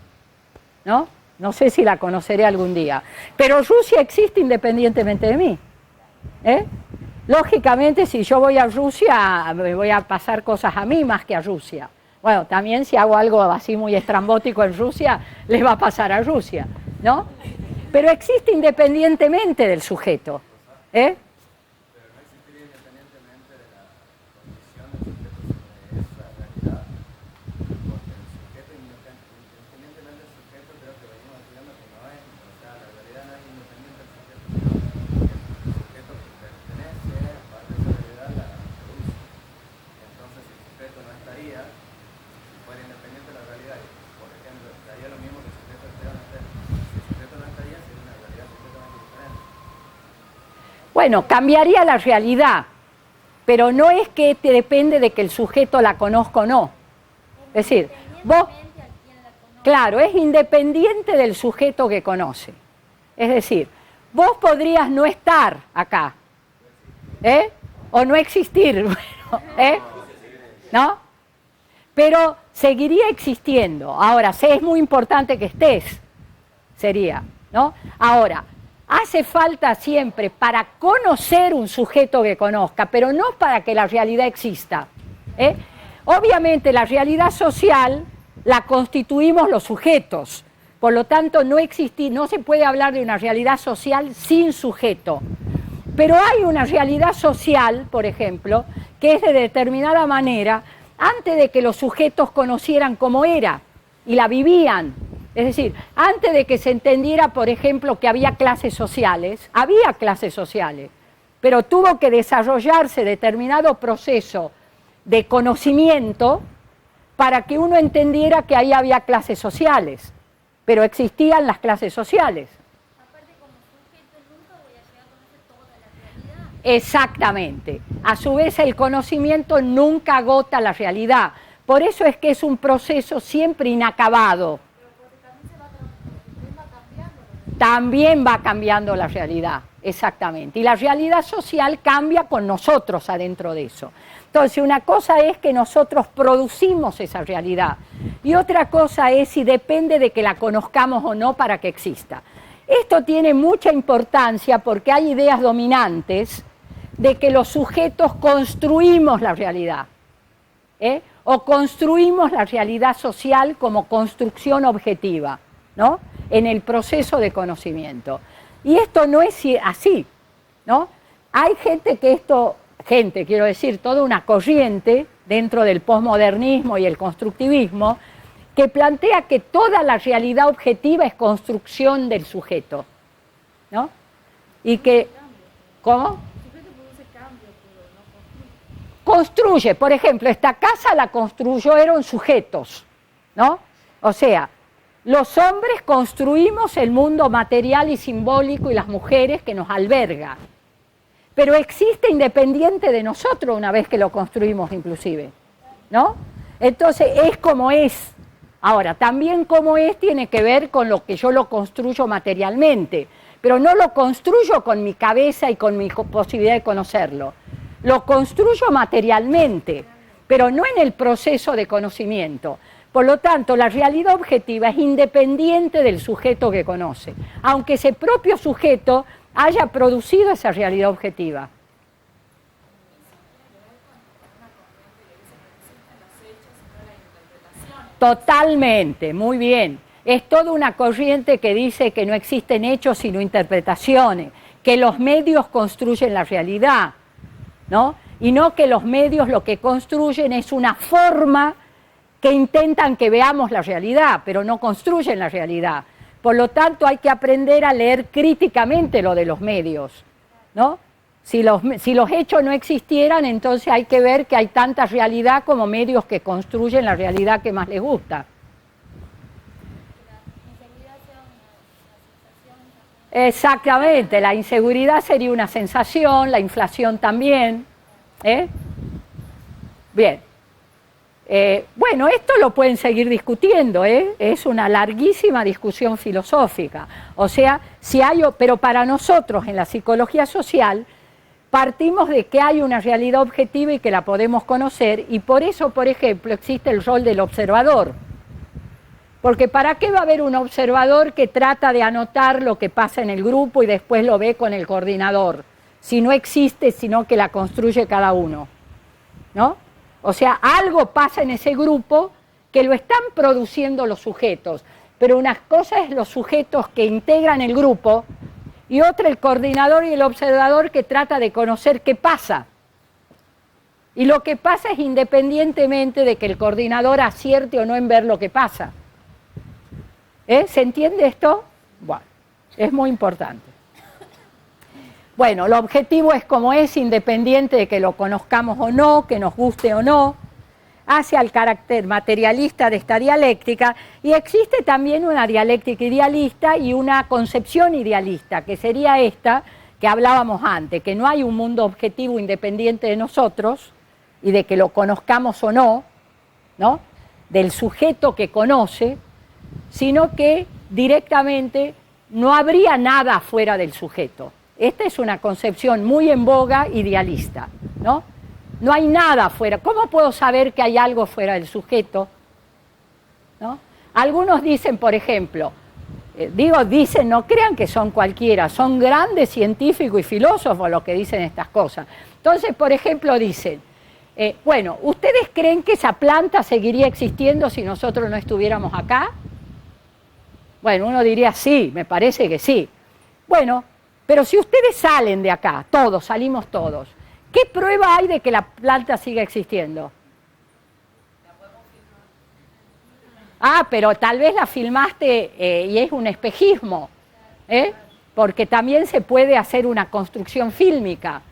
S2: ¿no? No sé si la conoceré algún día, pero Rusia existe independientemente de mí. Lógicamente, si yo voy a Rusia, me voy a pasar cosas a mí más que a Rusia. Bueno, también si hago algo así muy estrambótico en Rusia, les va a pasar a Rusia, ¿no? Pero existe independientemente del sujeto.
S1: Pero no existiría independientemente de la condición del sujeto sobre esa realidad, porque el sujeto, independientemente del sujeto, creo que venimos estudiando que no es, o sea, la realidad no es independiente del sujeto, sino que el sujeto que pertenece a parte de esa realidad la produce. Entonces, si el sujeto no estaría, si fuera independiente de la realidad, por ejemplo, estaría lo mismo que el sujeto estaría o no estaría. Si el sujeto no estaría, sería una realidad completamente diferente.
S2: Bueno, cambiaría la realidad, pero no es que te depende de que el sujeto la conozca o no. Es decir, vos, claro, es independiente del sujeto que conoce. Es decir, vos podrías no estar acá, o no existir, bueno, ¿no? Pero seguiría existiendo. Ahora, es muy importante que estés, sería, ¿no? Ahora, hace falta siempre para conocer un sujeto que conozca, pero no para que la realidad exista. Obviamente la realidad social la constituimos los sujetos, por lo tanto no se puede hablar de una realidad social sin sujeto. Pero hay una realidad social, por ejemplo, que es de determinada manera antes de que los sujetos conocieran cómo era y la vivían. Es decir, antes de que se entendiera, por ejemplo, que había clases sociales, pero tuvo que desarrollarse determinado proceso de conocimiento para que uno entendiera que ahí había clases sociales, pero existían las clases sociales.
S4: Aparte, como sujeto, nunca voy a llegar a conocer toda la realidad.
S2: Exactamente. A su vez, el conocimiento nunca agota la realidad. Por eso es que es un proceso siempre inacabado. También va cambiando la realidad, exactamente. Y la realidad social cambia con nosotros adentro de eso. Entonces, una cosa es que nosotros producimos esa realidad y otra cosa es si depende de que la conozcamos o no para que exista. Esto tiene mucha importancia porque hay ideas dominantes de que los sujetos construimos la realidad, o construimos la realidad social como construcción objetiva, ¿no? En el proceso de conocimiento. Y esto no es así, ¿no? Hay quiero decir, toda una corriente dentro del posmodernismo y el constructivismo que plantea que toda la realidad objetiva es construcción del sujeto, ¿no? Y que, ¿cómo? Construye, por ejemplo, esta casa la construyeron sujetos, ¿no? O sea, los hombres construimos el mundo material y simbólico y las mujeres que nos alberga. Pero existe independiente de nosotros una vez que lo construimos inclusive, ¿no? Entonces es como es. Ahora, también como es tiene que ver con lo que yo lo construyo materialmente, pero no lo construyo con mi cabeza y con mi posibilidad de conocerlo. Lo construyo materialmente, pero no en el proceso de conocimiento. Por lo tanto, la realidad objetiva es independiente del sujeto que conoce, aunque ese propio sujeto haya producido esa realidad objetiva. Totalmente, muy bien. Es toda una corriente que dice que no existen hechos sino interpretaciones, que los medios construyen la realidad, ¿no? Y no que los medios lo que construyen es una forma que intentan que veamos la realidad, pero no construyen la realidad. Por lo tanto, hay que aprender a leer críticamente lo de los medios, ¿no? Si los hechos no existieran, entonces hay que ver que hay tanta realidad como medios que construyen la realidad que más les gusta. Exactamente, la inseguridad sería una sensación, la inflación también. Bien. Bueno, esto lo pueden seguir discutiendo, es una larguísima discusión filosófica. O sea, pero para nosotros en la psicología social partimos de que hay una realidad objetiva y que la podemos conocer, y por eso, por ejemplo, existe el rol del observador. Porque ¿para qué va a haber un observador que trata de anotar lo que pasa en el grupo y después lo ve con el coordinador? Si no existe, sino que la construye cada uno, ¿no? O sea, algo pasa en ese grupo que lo están produciendo los sujetos, pero una cosa es los sujetos que integran el grupo y otra el coordinador y el observador que trata de conocer qué pasa. Y lo que pasa es independientemente de que el coordinador acierte o no en ver lo que pasa. ¿Se entiende esto? Bueno, es muy importante. Bueno, el objetivo es como es, independiente de que lo conozcamos o no, que nos guste o no, hacia el carácter materialista de esta dialéctica, y existe también una dialéctica idealista y una concepción idealista, que sería esta que hablábamos antes, que no hay un mundo objetivo independiente de nosotros, y de que lo conozcamos o no, ¿no? Del sujeto que conoce, sino que directamente no habría nada fuera del sujeto. Esta es una concepción muy en boga idealista, ¿no? No hay nada fuera. ¿Cómo puedo saber que hay algo fuera del sujeto? ¿No? Algunos dicen, por ejemplo, dicen, no crean que son cualquiera, son grandes científicos y filósofos los que dicen estas cosas. Entonces, por ejemplo, dicen, bueno, ¿ustedes creen que esa planta seguiría existiendo si nosotros no estuviéramos acá? Bueno, uno diría sí, me parece que sí. Bueno, pero si ustedes salen de acá, todos, salimos todos, ¿qué prueba hay de que la planta siga existiendo? Ah, pero tal vez la filmaste y es un espejismo, porque también se puede hacer una construcción fílmica.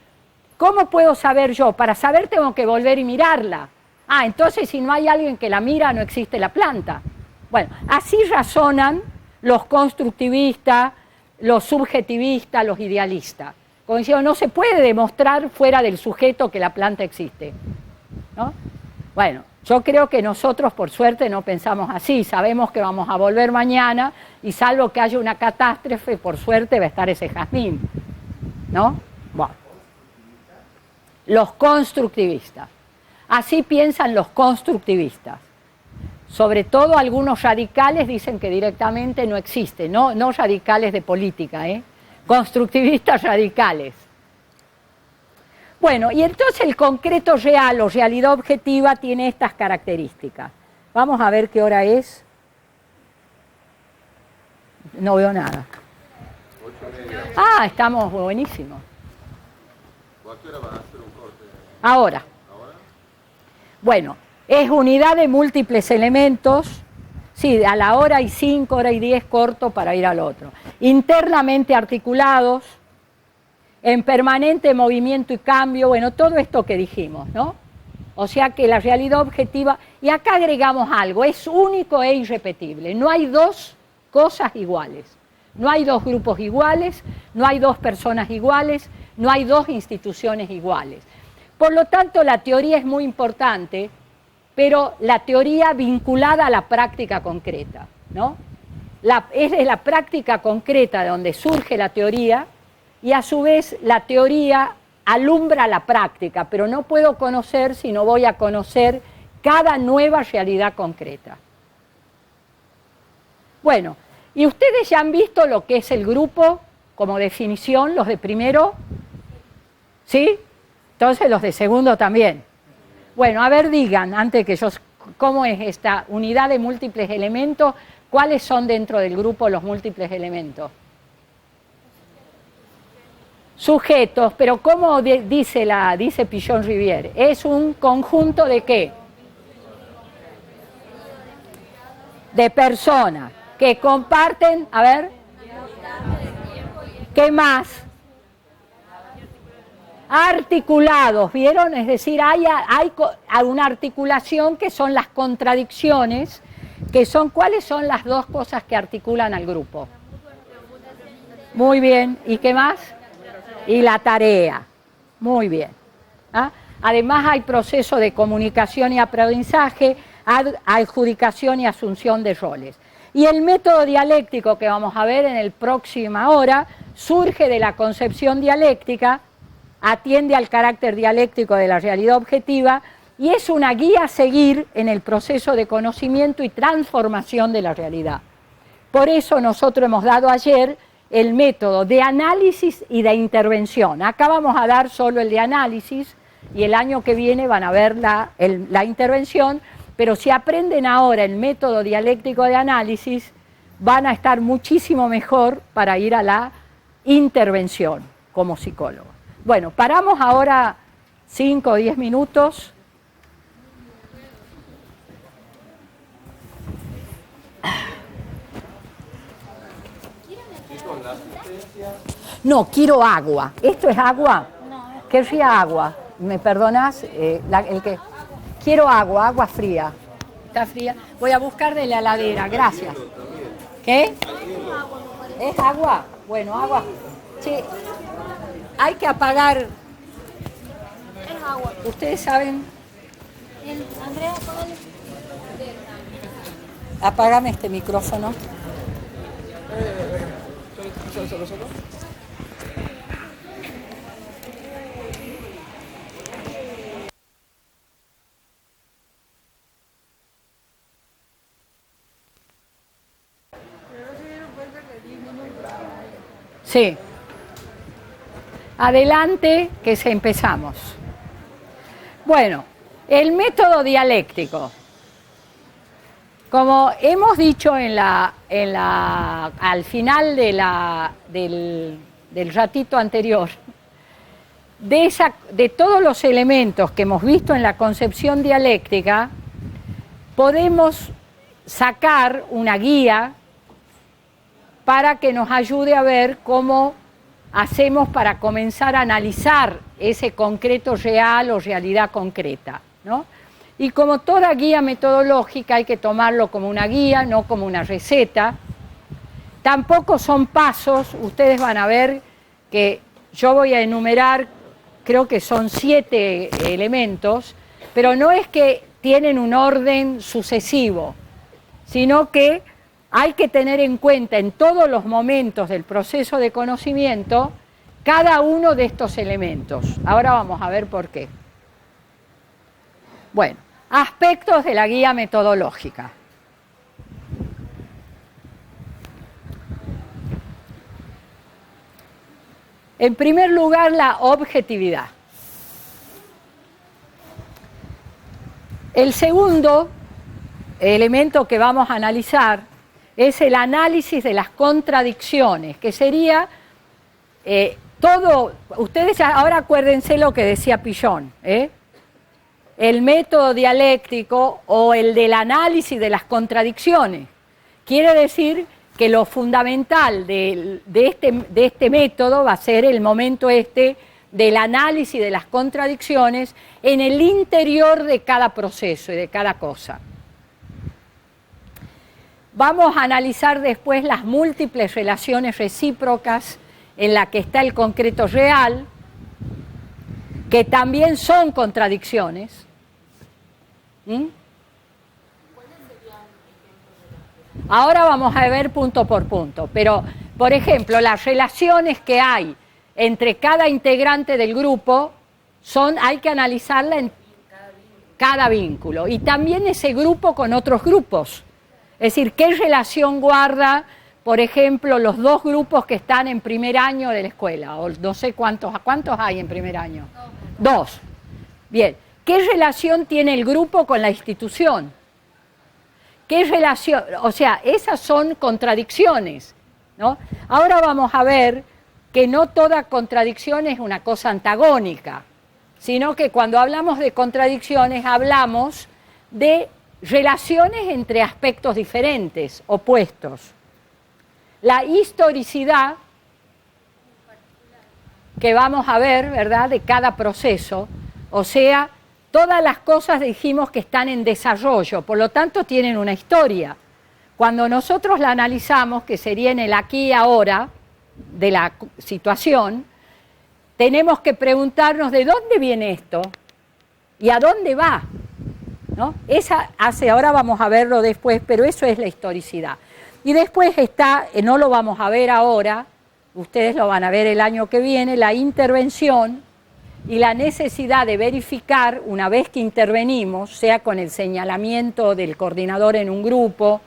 S2: ¿Cómo puedo saber yo? Para saber tengo que volver y mirarla. Ah, entonces si no hay alguien que la mira, no existe la planta. Bueno, así razonan los constructivistas, los subjetivistas, los idealistas. Como decía, no se puede demostrar fuera del sujeto que la planta existe, ¿no? Bueno, yo creo que nosotros por suerte no pensamos así, sabemos que vamos a volver mañana y salvo que haya una catástrofe, por suerte va a estar ese jazmín, ¿no? Bueno. Los constructivistas. Así piensan los constructivistas. Sobre todo algunos radicales dicen que directamente no existe, no radicales de política, constructivistas radicales. Bueno, y entonces el concreto real o realidad objetiva tiene estas características. Vamos a ver qué hora es. No veo nada.
S1: 8:30.
S2: Ah, estamos buenísimos.
S1: ¿O a qué hora van a hacer un corte?
S2: Ahora.
S1: ¿Ahora?
S2: Bueno, es unidad de múltiples elementos. Sí, a la hora y 5, hora y 10 corto para ir al otro. Internamente articulados, en permanente movimiento y cambio, bueno, todo esto que dijimos, ¿no? O sea que la realidad objetiva, y acá agregamos algo, es único e irrepetible. No hay dos cosas iguales, no hay dos grupos iguales, no hay dos personas iguales, no hay dos instituciones iguales. Por lo tanto, la teoría es muy importante, pero la teoría vinculada a la práctica concreta, ¿no? Es de la práctica concreta de donde surge la teoría y a su vez la teoría alumbra la práctica, pero no puedo conocer si no voy a conocer cada nueva realidad concreta. Bueno, y ustedes ya han visto lo que es el grupo como definición, los de primero, ¿sí? Entonces los de segundo también. Bueno, a ver, digan, antes que yo, ¿cómo es esta unidad de múltiples elementos? ¿Cuáles son dentro del grupo los múltiples elementos? Sujetos, pero ¿cómo dice Pichon Rivière? ¿Es un conjunto de qué? de personas que comparten, a ver, ¿qué más? Articulados, ¿vieron? Es decir, hay una articulación que son las contradicciones, que son, ¿cuáles son las dos cosas que articulan al grupo? Muy bien, ¿y qué más? Y la tarea, muy bien. ¿Ah? Además hay proceso de comunicación y aprendizaje, adjudicación y asunción de roles. Y el método dialéctico que vamos a ver en el próxima hora surge de la concepción dialéctica, atiende al carácter dialéctico de la realidad objetiva y es una guía a seguir en el proceso de conocimiento y transformación de la realidad. Por eso nosotros hemos dado ayer el método de análisis y de intervención. Acá vamos a dar solo el de análisis y el año que viene van a ver la intervención, pero si aprenden ahora el método dialéctico de análisis, van a estar muchísimo mejor para ir a la intervención como psicólogo. Bueno, paramos ahora 5 o 10 minutos. No, quiero agua. ¿Esto es agua? Querría agua. ¿Me perdonas? Quiero agua, agua fría. ¿Está fría? Voy a buscar de la heladera, gracias. ¿Qué? ¿Es agua? Bueno, agua. Sí. Hay que apagar.
S4: Es agua.
S2: ¿Ustedes saben?
S4: Andrea, apágale.
S2: Apágame este micrófono. Sí. Adelante, que empezamos. Bueno, el método dialéctico. Como hemos dicho al final del ratito anterior, de todos los elementos que hemos visto en la concepción dialéctica, podemos sacar una guía para que nos ayude a ver cómo hacemos para comenzar a analizar ese concreto real o realidad concreta, ¿no? Y como toda guía metodológica hay que tomarlo como una guía, no como una receta. Tampoco son pasos, ustedes van a ver que yo voy a enumerar, creo que son 7 elementos, pero no es que tienen un orden sucesivo, sino que hay que tener en cuenta en todos los momentos del proceso de conocimiento cada uno de estos elementos. Ahora vamos a ver por qué. Bueno, aspectos de la guía metodológica. En primer lugar, la objetividad. El segundo elemento que vamos a analizar es el análisis de las contradicciones, que sería todo. Ustedes ahora acuérdense lo que decía Pillon, el método dialéctico o el del análisis de las contradicciones. Quiere decir que lo fundamental de este método va a ser el momento del análisis de las contradicciones en el interior de cada proceso y de cada cosa. Vamos a analizar después las múltiples relaciones recíprocas en las que está el concreto real, que también son contradicciones. Ahora vamos a ver punto por punto, pero, por ejemplo, las relaciones que hay entre cada integrante del grupo hay que analizarla en cada vínculo, y también ese grupo con otros grupos. Es decir, ¿qué relación guarda, por ejemplo, los 2 grupos que están en primer año de la escuela? O no sé cuántos hay en primer año. 2. Bien. ¿Qué relación tiene el grupo con la institución? ¿Qué relación? O sea, esas son contradicciones, ¿no? Ahora vamos a ver que no toda contradicción es una cosa antagónica, sino que cuando hablamos de contradicciones hablamos de relaciones entre aspectos diferentes, opuestos. La historicidad que vamos a ver, ¿verdad?, de cada proceso, o sea, todas las cosas dijimos que están en desarrollo, por lo tanto tienen una historia. Cuando nosotros la analizamos, que sería en el aquí y ahora de la situación, tenemos que preguntarnos de dónde viene esto y a dónde va, ¿no? Ahora vamos a verlo después, pero eso es la historicidad. Y después está, no lo vamos a ver ahora, ustedes lo van a ver el año que viene, la intervención y la necesidad de verificar, una vez que intervenimos, sea con el señalamiento del coordinador en un grupo,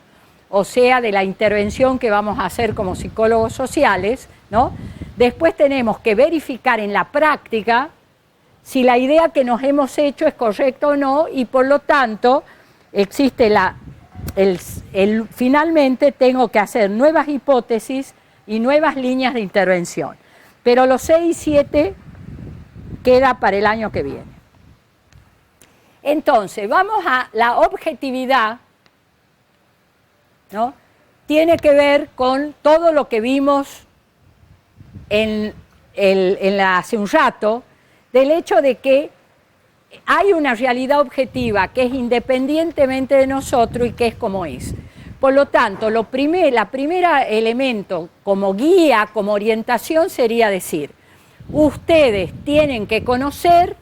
S2: o sea de la intervención que vamos a hacer como psicólogos sociales, ¿no? Después tenemos que verificar en la práctica si la idea que nos hemos hecho es correcta o no, y por lo tanto existe finalmente tengo que hacer nuevas hipótesis y nuevas líneas de intervención. Pero los 6 y 7 queda para el año que viene. Entonces, vamos a la objetividad, ¿no? Tiene que ver con todo lo que vimos hace un rato, del hecho de que hay una realidad objetiva que es independientemente de nosotros y que es como es. Por lo tanto, la primera elemento como guía, como orientación sería decir, ustedes tienen que conocer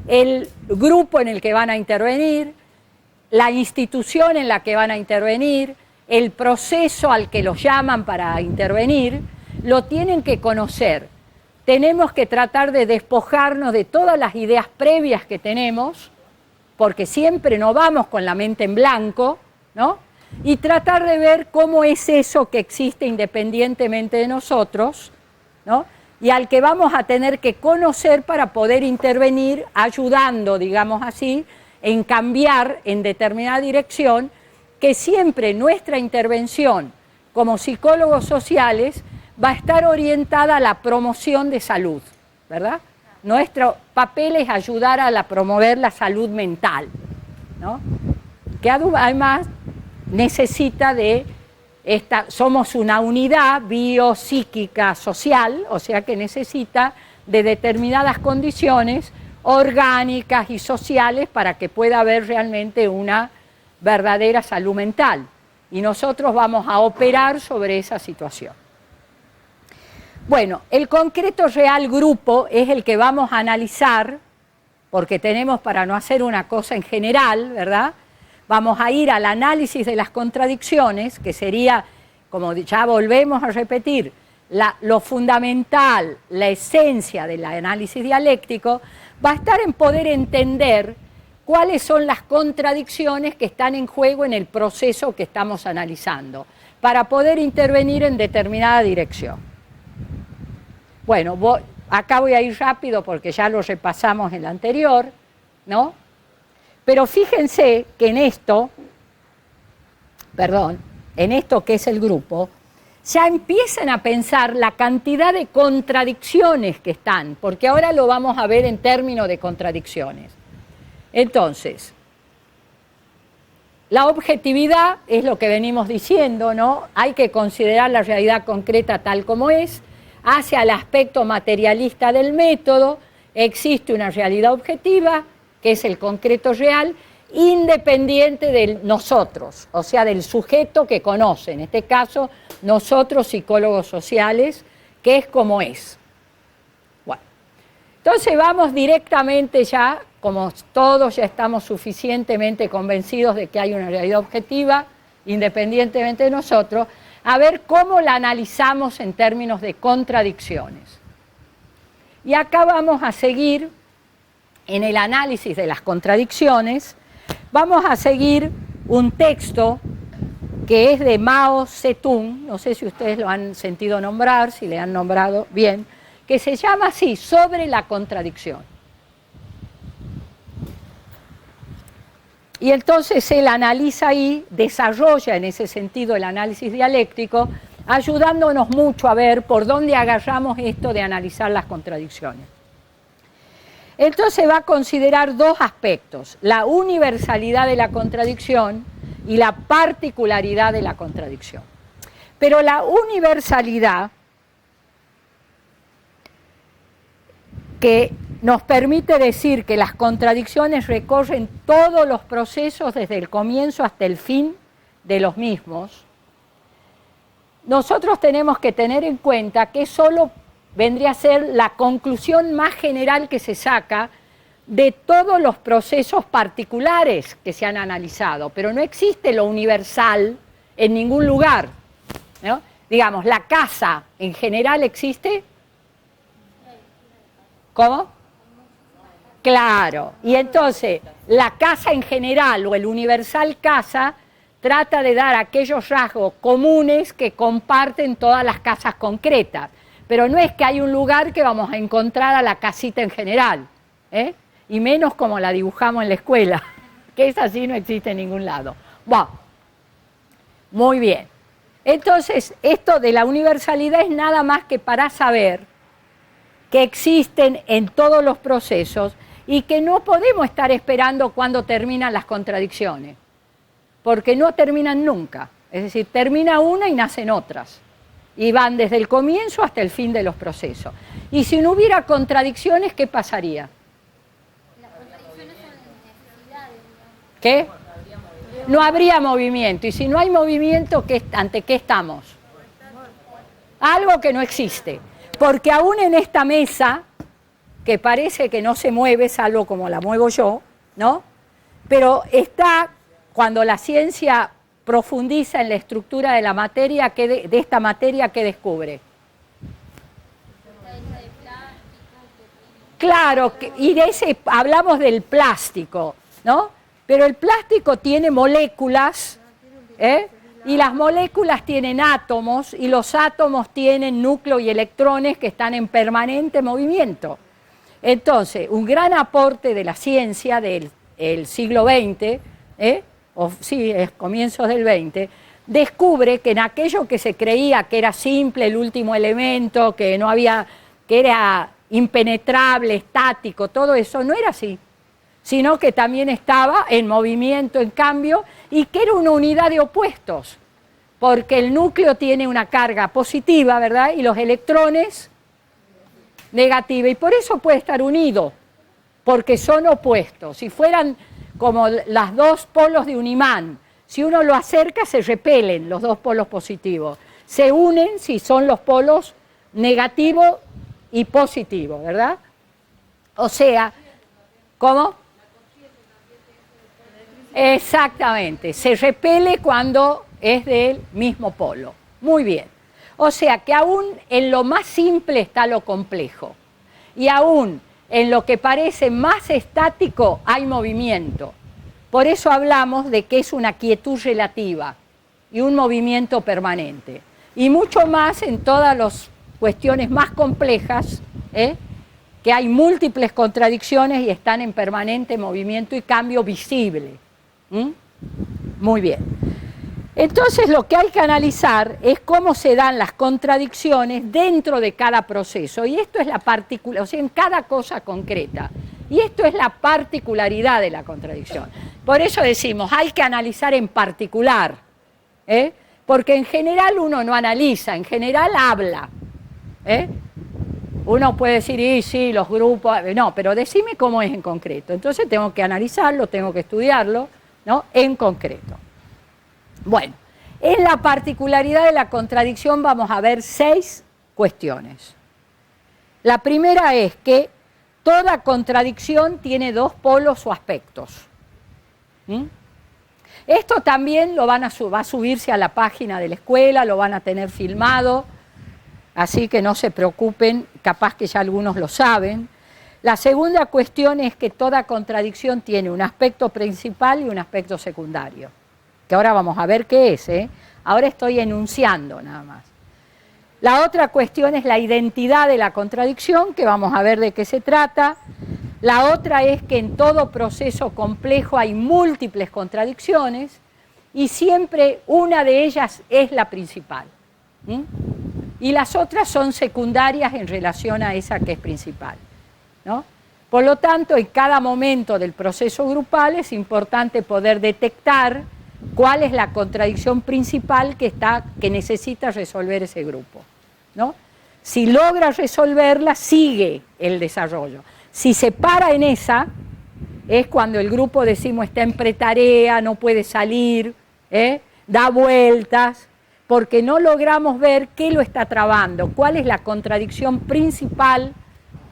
S2: el grupo en el que van a intervenir, la institución en la que van a intervenir, el proceso al que los llaman para intervenir, lo tienen que conocer. Tenemos que tratar de despojarnos de todas las ideas previas que tenemos, porque siempre no vamos con la mente en blanco, ¿no? Y tratar de ver cómo es eso que existe independientemente de nosotros, ¿no? Y al que vamos a tener que conocer para poder intervenir, ayudando, digamos así, en cambiar en determinada dirección, que siempre nuestra intervención como psicólogos sociales va a estar orientada a la promoción de salud, ¿verdad? Nuestro papel es ayudar a promover la salud mental, ¿no? Que además necesita somos una unidad biopsíquica social, o sea que necesita de determinadas condiciones orgánicas y sociales para que pueda haber realmente una verdadera salud mental. Y nosotros vamos a operar sobre esa situación. Bueno, el concreto real grupo es el que vamos a analizar, porque tenemos, para no hacer una cosa en general, ¿verdad?, vamos a ir al análisis de las contradicciones, que sería, como ya volvemos a repetir, lo fundamental, la esencia del análisis dialéctico, va a estar en poder entender cuáles son las contradicciones que están en juego en el proceso que estamos analizando, para poder intervenir en determinada dirección. Bueno, acá voy a ir rápido porque ya lo repasamos en la anterior, ¿no? Pero fíjense que en esto que es el grupo, ya empiezan a pensar la cantidad de contradicciones que están, porque ahora lo vamos a ver en términos de contradicciones. Entonces, la objetividad es lo que venimos diciendo, ¿no? Hay que considerar la realidad concreta tal como es. Hacia el aspecto materialista del método, existe una realidad objetiva, que es el concreto real, independiente de nosotros, o sea, del sujeto que conoce, en este caso, nosotros psicólogos sociales, que es como es. Bueno, entonces vamos directamente ya, como todos ya estamos suficientemente convencidos de que hay una realidad objetiva, independientemente de nosotros, a ver cómo la analizamos en términos de contradicciones. Y acá vamos a seguir, en el análisis de las contradicciones, vamos a seguir un texto que es de Mao Zedong, no sé si ustedes lo han sentido nombrar, si le han nombrado bien, que se llama así, Sobre la contradicción. Y entonces él analiza ahí, desarrolla en ese sentido el análisis dialéctico, ayudándonos mucho a ver por dónde agarramos esto de analizar las contradicciones. Entonces va a considerar dos aspectos, la universalidad de la contradicción y la particularidad de la contradicción. Pero la universalidad, que nos permite decir que las contradicciones recorren todos los procesos desde el comienzo hasta el fin de los mismos, nosotros tenemos que tener en cuenta que solo vendría a ser la conclusión más general que se saca de todos los procesos particulares que se han analizado, pero no existe lo universal en ningún lugar, ¿no? Digamos, la casa en general existe. ¿Cómo? Claro, y entonces la casa en general o el universal casa trata de dar aquellos rasgos comunes que comparten todas las casas concretas, pero no es que hay un lugar que vamos a encontrar a la casita en general, ¿eh? Y menos como la dibujamos en la escuela, que es así, no existe en ningún lado. Bueno, muy bien. Entonces, esto de la universalidad es nada más que para saber que existen en todos los procesos y que no podemos estar esperando cuando terminan las contradicciones, porque no terminan nunca. Es decir, termina una y nacen otras, y van desde el comienzo hasta el fin de los procesos. Y si no hubiera contradicciones, ¿qué pasaría?
S4: Las contradicciones son necesidades, digamos.
S2: ¿Qué? No habría movimiento, y si no hay movimiento, ¿ante qué estamos? Algo que no existe. Porque aún en esta mesa, que parece que no se mueve, salvo como la muevo yo, ¿no? Pero está, cuando la ciencia profundiza en la estructura de la materia, de esta materia, ¿qué descubre? Claro, y de ese hablamos del plástico, ¿no? Pero el plástico tiene moléculas, ¿eh? Y las moléculas tienen átomos, y los átomos tienen núcleo y electrones que están en permanente movimiento. Entonces, un gran aporte de la ciencia del siglo XX, comienzos del XX, descubre que en aquello que se creía que era simple, el último elemento, que no había, que era impenetrable, estático, todo eso no era así, sino que también estaba en movimiento, en cambio, y que era una unidad de opuestos, porque el núcleo tiene una carga positiva, ¿verdad? Y los electrones negativa, y por eso puede estar unido, porque son opuestos. Si fueran como las dos polos de un imán, si uno lo acerca se repelen los dos polos positivos, se unen si son los polos negativo y positivo, ¿verdad? O sea, ¿cómo? Exactamente, se repele cuando es del mismo polo. Muy bien. O sea que aún en lo más simple está lo complejo, y aún en lo que parece más estático hay movimiento. Por eso hablamos de que es una quietud relativa y un movimiento permanente. Y mucho más en todas las cuestiones más complejas, que hay múltiples contradicciones y están en permanente movimiento y cambio visible. Muy bien. Entonces lo que hay que analizar es cómo se dan las contradicciones dentro de cada proceso, y esto es la particularidad, o sea, en cada cosa concreta, y esto es la particularidad de la contradicción. Por eso decimos, hay que analizar en particular, porque en general uno no analiza, en general habla. Uno puede decir, y sí, los grupos, no, pero decime cómo es en concreto. Entonces tengo que analizarlo, tengo que estudiarlo, ¿no? En concreto. Bueno, en la particularidad de la contradicción vamos a ver 6 cuestiones. La primera es que toda contradicción tiene 2 polos o aspectos. Esto también va a subirse a la página de la escuela, lo van a tener filmado, así que no se preocupen, capaz que ya algunos lo saben. La segunda cuestión es que toda contradicción tiene un aspecto principal y un aspecto secundario, que ahora vamos a ver qué es, Ahora estoy enunciando nada más. La otra cuestión es la identidad de la contradicción, que vamos a ver de qué se trata. La otra es que en todo proceso complejo hay múltiples contradicciones y siempre una de ellas es la principal. Y las otras son secundarias en relación a esa que es principal, ¿no? Por lo tanto, en cada momento del proceso grupal es importante poder detectar cuál es la contradicción principal que necesita resolver ese grupo, ¿no? Si logra resolverla, sigue el desarrollo. Si se para en esa, es cuando el grupo, decimos, está en pretarea, no puede salir, da vueltas, porque no logramos ver qué lo está trabando, cuál es la contradicción principal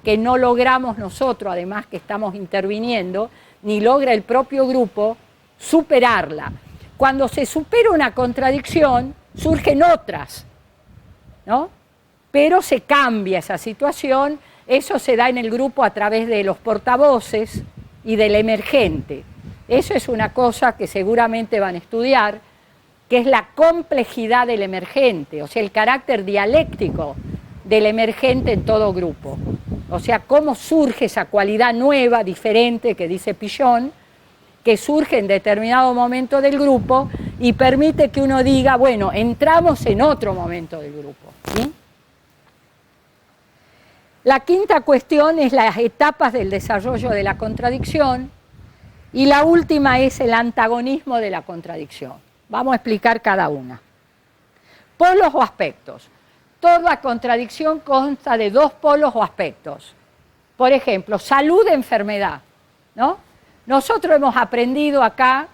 S2: que no logramos nosotros, además que estamos interviniendo, ni logra el propio grupo superarla. Cuando se supera una contradicción, surgen otras, ¿no? Pero se cambia esa situación, eso se da en el grupo a través de los portavoces y del emergente. Eso es una cosa que seguramente van a estudiar, que es la complejidad del emergente, o sea, el carácter dialéctico del emergente en todo grupo. O sea, cómo surge esa cualidad nueva, diferente, que dice Pillon, que surge en determinado momento del grupo y permite que uno diga, bueno, entramos en otro momento del grupo, ¿sí? La quinta cuestión es las etapas del desarrollo de la contradicción y la última es el antagonismo de la contradicción. Vamos a explicar cada una. Polos o aspectos. Toda contradicción consta de dos polos o aspectos. Por ejemplo, salud e enfermedad, ¿no? Nosotros hemos aprendido acá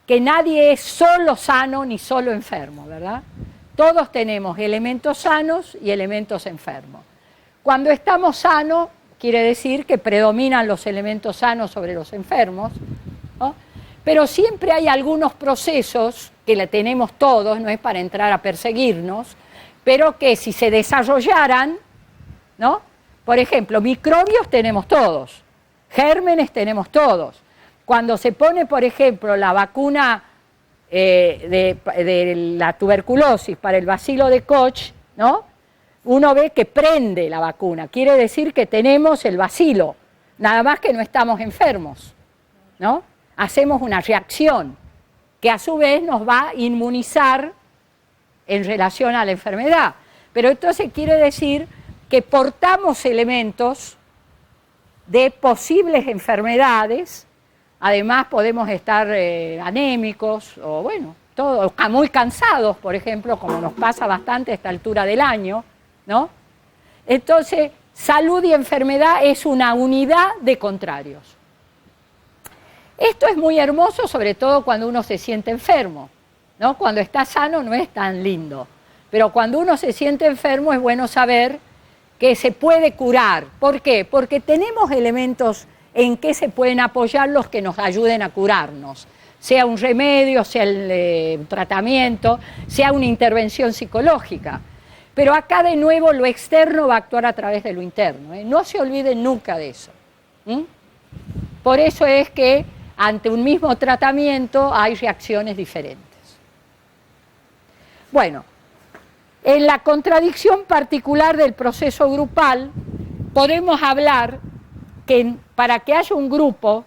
S2: que nadie es solo sano ni solo enfermo, ¿verdad? Todos tenemos elementos sanos y elementos enfermos. Cuando estamos sanos, quiere decir que predominan los elementos sanos sobre los enfermos, ¿no? Pero siempre hay algunos procesos que la tenemos todos, no es para entrar a perseguirnos, pero que si se desarrollaran, ¿no? Por ejemplo, microbios tenemos todos, gérmenes tenemos todos. Cuando se pone, por ejemplo, la vacuna de la tuberculosis para el bacilo de Koch, ¿no? Uno ve que prende la vacuna, quiere decir que tenemos el bacilo, nada más que no estamos enfermos, ¿no? Hacemos una reacción que a su vez nos va a inmunizar en relación a la enfermedad. Pero entonces quiere decir que portamos elementos de posibles enfermedades, además podemos estar anémicos o bueno, todo, muy cansados, por ejemplo, como nos pasa bastante a esta altura del año, ¿no? Entonces, salud y enfermedad es una unidad de contrarios. Esto es muy hermoso, sobre todo cuando uno se siente enfermo, ¿no? Cuando está sano no es tan lindo, pero cuando uno se siente enfermo es bueno saber que se puede curar. ¿Por qué? Porque tenemos elementos en que se pueden apoyar los que nos ayuden a curarnos, sea un remedio, sea el tratamiento, sea una intervención psicológica. Pero acá de nuevo lo externo va a actuar a través de lo interno, ¿eh? No se olviden nunca de eso. Por eso es que ante un mismo tratamiento hay reacciones diferentes. Bueno, en la contradicción particular del proceso grupal podemos hablar que para que haya un grupo,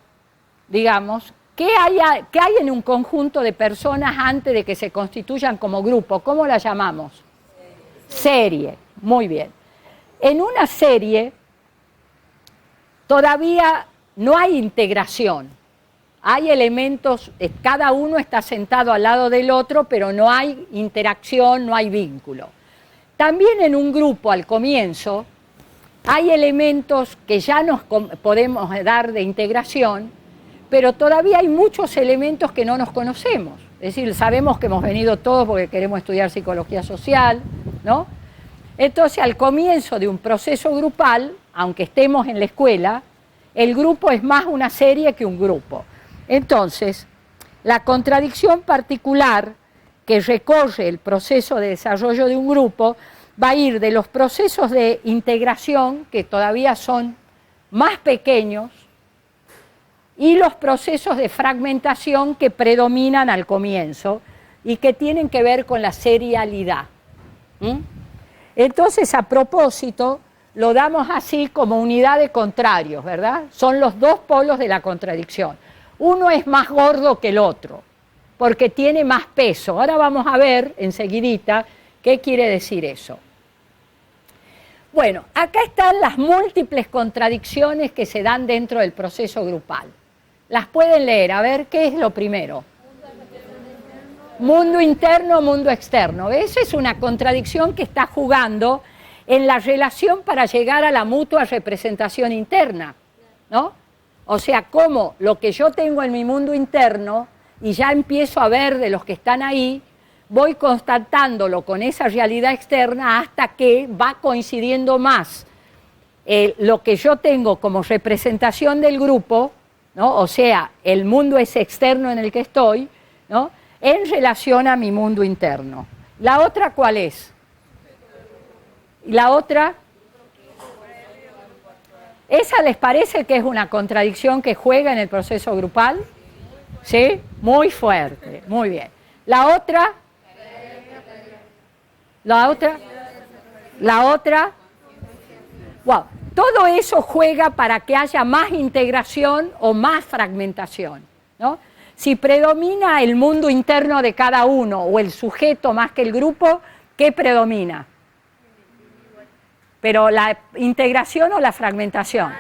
S2: digamos, ¿qué hay en un conjunto de personas antes de que se constituyan como grupo? ¿Cómo la llamamos? Serie, muy bien. En una serie todavía no hay integración, hay elementos, cada uno está sentado al lado del otro, pero no hay interacción, no hay vínculo. También en un grupo al comienzo hay elementos que ya nos podemos dar de integración, pero todavía hay muchos elementos que no nos conocemos. Es decir, sabemos que hemos venido todos porque queremos estudiar psicología social, ¿no? Entonces, al comienzo de un proceso grupal, aunque estemos en la escuela, el grupo es más una serie que un grupo. Entonces, la contradicción particular que recorre el proceso de desarrollo de un grupo va a ir de los procesos de integración, que todavía son más pequeños, y los procesos de fragmentación que predominan al comienzo y que tienen que ver con la serialidad. Entonces, a propósito, lo damos así como unidad de contrarios, ¿verdad? Son los dos polos de la contradicción. Uno es más gordo que el otro, porque tiene más peso. Ahora vamos a ver enseguidita qué quiere decir eso. Bueno, acá están las múltiples contradicciones que se dan dentro del proceso grupal. Las pueden leer, a ver, ¿qué es lo primero? Mundo interno, mundo externo. Esa es una contradicción que está jugando en la relación para llegar a la mutua representación interna, ¿no? O sea, cómo lo que yo tengo en mi mundo interno, y ya empiezo a ver de los que están ahí, voy constatándolo con esa realidad externa hasta que va coincidiendo más lo que yo tengo como representación del grupo, ¿no? O sea, el mundo es externo en el que estoy, ¿no? En relación a mi mundo interno. ¿La otra cuál es? ¿La otra? ¿Esa les parece que es una contradicción que juega en el proceso grupal? ¿Sí? Muy fuerte, muy bien. ¿La otra? ¿La otra? ¿La otra? Wow. Todo eso juega para que haya más integración o más fragmentación, ¿no? Si predomina el mundo interno de cada uno o el sujeto más que el grupo, ¿qué predomina? ¿Pero la integración o la fragmentación?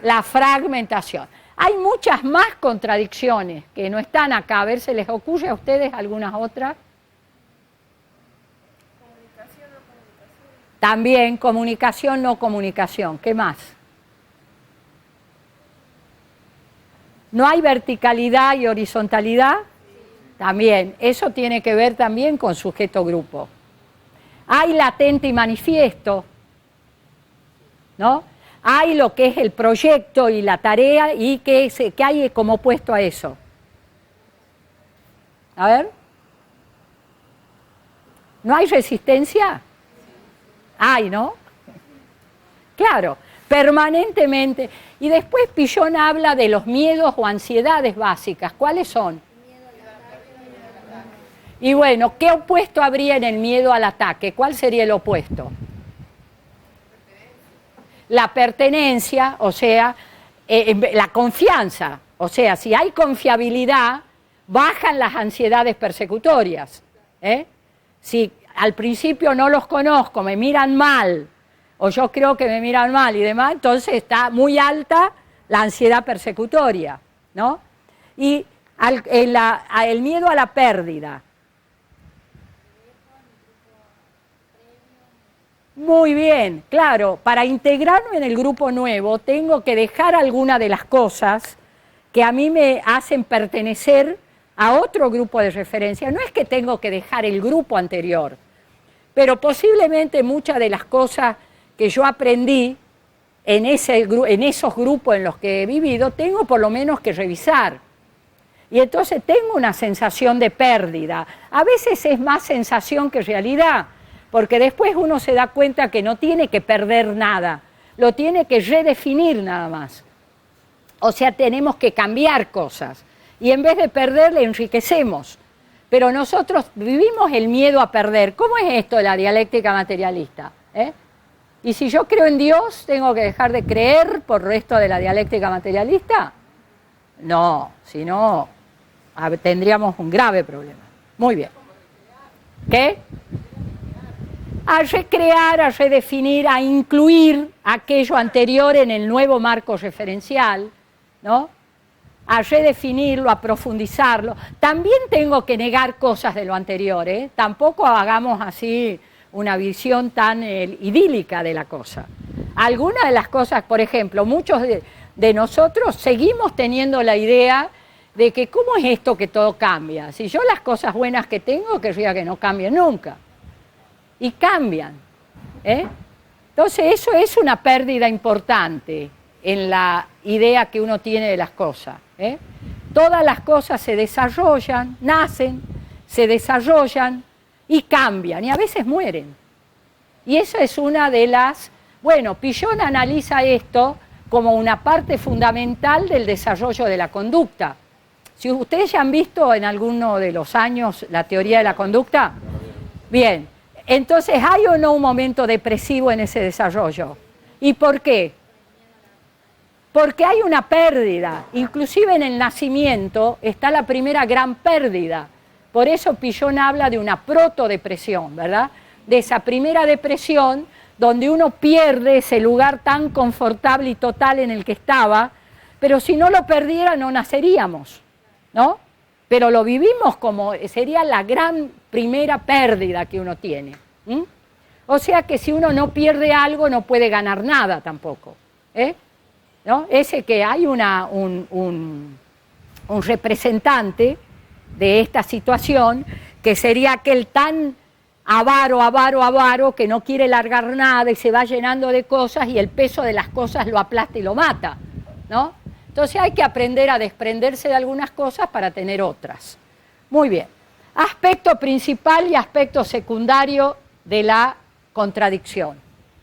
S2: La fragmentación. Hay muchas más contradicciones que no están acá. A ver, ¿se les ocurre a ustedes algunas otras?
S5: Comunicación o comunicación.
S2: También comunicación, no comunicación. ¿Qué más? ¿No hay verticalidad y horizontalidad? También. Eso tiene que ver también con sujeto-grupo. Hay latente y manifiesto, ¿no? Hay lo que es el proyecto y la tarea y qué hay como opuesto a eso. A ver. ¿No hay resistencia? Hay, ¿no? Claro, permanentemente. Y después Pillon habla de los miedos o ansiedades básicas. ¿Cuáles son? Y bueno, ¿qué opuesto habría en el miedo al ataque? ¿Cuál sería el opuesto? La pertenencia, o sea, la confianza. O sea, si hay confiabilidad, bajan las ansiedades persecutorias. Si al principio no los conozco, me miran mal, o yo creo que me miran mal y demás, entonces está muy alta la ansiedad persecutoria, ¿no? Y el miedo a la pérdida. Muy bien, claro, para integrarme en el grupo nuevo tengo que dejar alguna de las cosas que a mí me hacen pertenecer a otro grupo de referencia. No es que tengo que dejar el grupo anterior, pero posiblemente muchas de las cosas que yo aprendí en esos grupos en los que he vivido, tengo por lo menos que revisar. Y entonces tengo una sensación de pérdida. A veces es más sensación que realidad, porque después uno se da cuenta que no tiene que perder nada, lo tiene que redefinir nada más. O sea, tenemos que cambiar cosas. Y en vez de perder, le enriquecemos. Pero nosotros vivimos el miedo a perder. ¿Cómo es esto de la dialéctica materialista? Y si yo creo en Dios, ¿tengo que dejar de creer por resto de la dialéctica materialista? No, si no, tendríamos un grave problema. Muy bien. ¿Qué? A recrear, a redefinir, a incluir aquello anterior en el nuevo marco referencial, ¿no? A redefinirlo, a profundizarlo. También tengo que negar cosas de lo anterior, ¿eh? Tampoco hagamos así una visión tan idílica de la cosa. Algunas de las cosas, por ejemplo, muchos de nosotros seguimos teniendo la idea de que ¿cómo es esto que todo cambia? Si yo las cosas buenas que tengo, querría que no cambien nunca. Y cambian. Entonces eso es una pérdida importante en la idea que uno tiene de las cosas. Todas las cosas se desarrollan, nacen, se desarrollan y cambian, y a veces mueren. Y esa es una de las... Bueno, Pillon analiza esto como una parte fundamental del desarrollo de la conducta. Si ustedes ya han visto en alguno de los años la teoría de la conducta, bien, entonces ¿hay o no un momento depresivo en ese desarrollo? ¿Y por qué? Porque hay una pérdida, inclusive en el nacimiento está la primera gran pérdida. Por eso Pillon habla de una protodepresión, ¿verdad? De esa primera depresión donde uno pierde ese lugar tan confortable y total en el que estaba, pero si no lo perdiera no naceríamos, ¿no? Pero lo vivimos como sería la gran primera pérdida que uno tiene. O sea que si uno no pierde algo no puede ganar nada tampoco, ¿no? Ese que hay un representante de esta situación que sería aquel tan avaro que no quiere largar nada y se va llenando de cosas y el peso de las cosas lo aplasta y lo mata, ¿no? Entonces hay que aprender a desprenderse de algunas cosas para tener otras. Muy bien. Aspecto principal y aspecto secundario de la contradicción.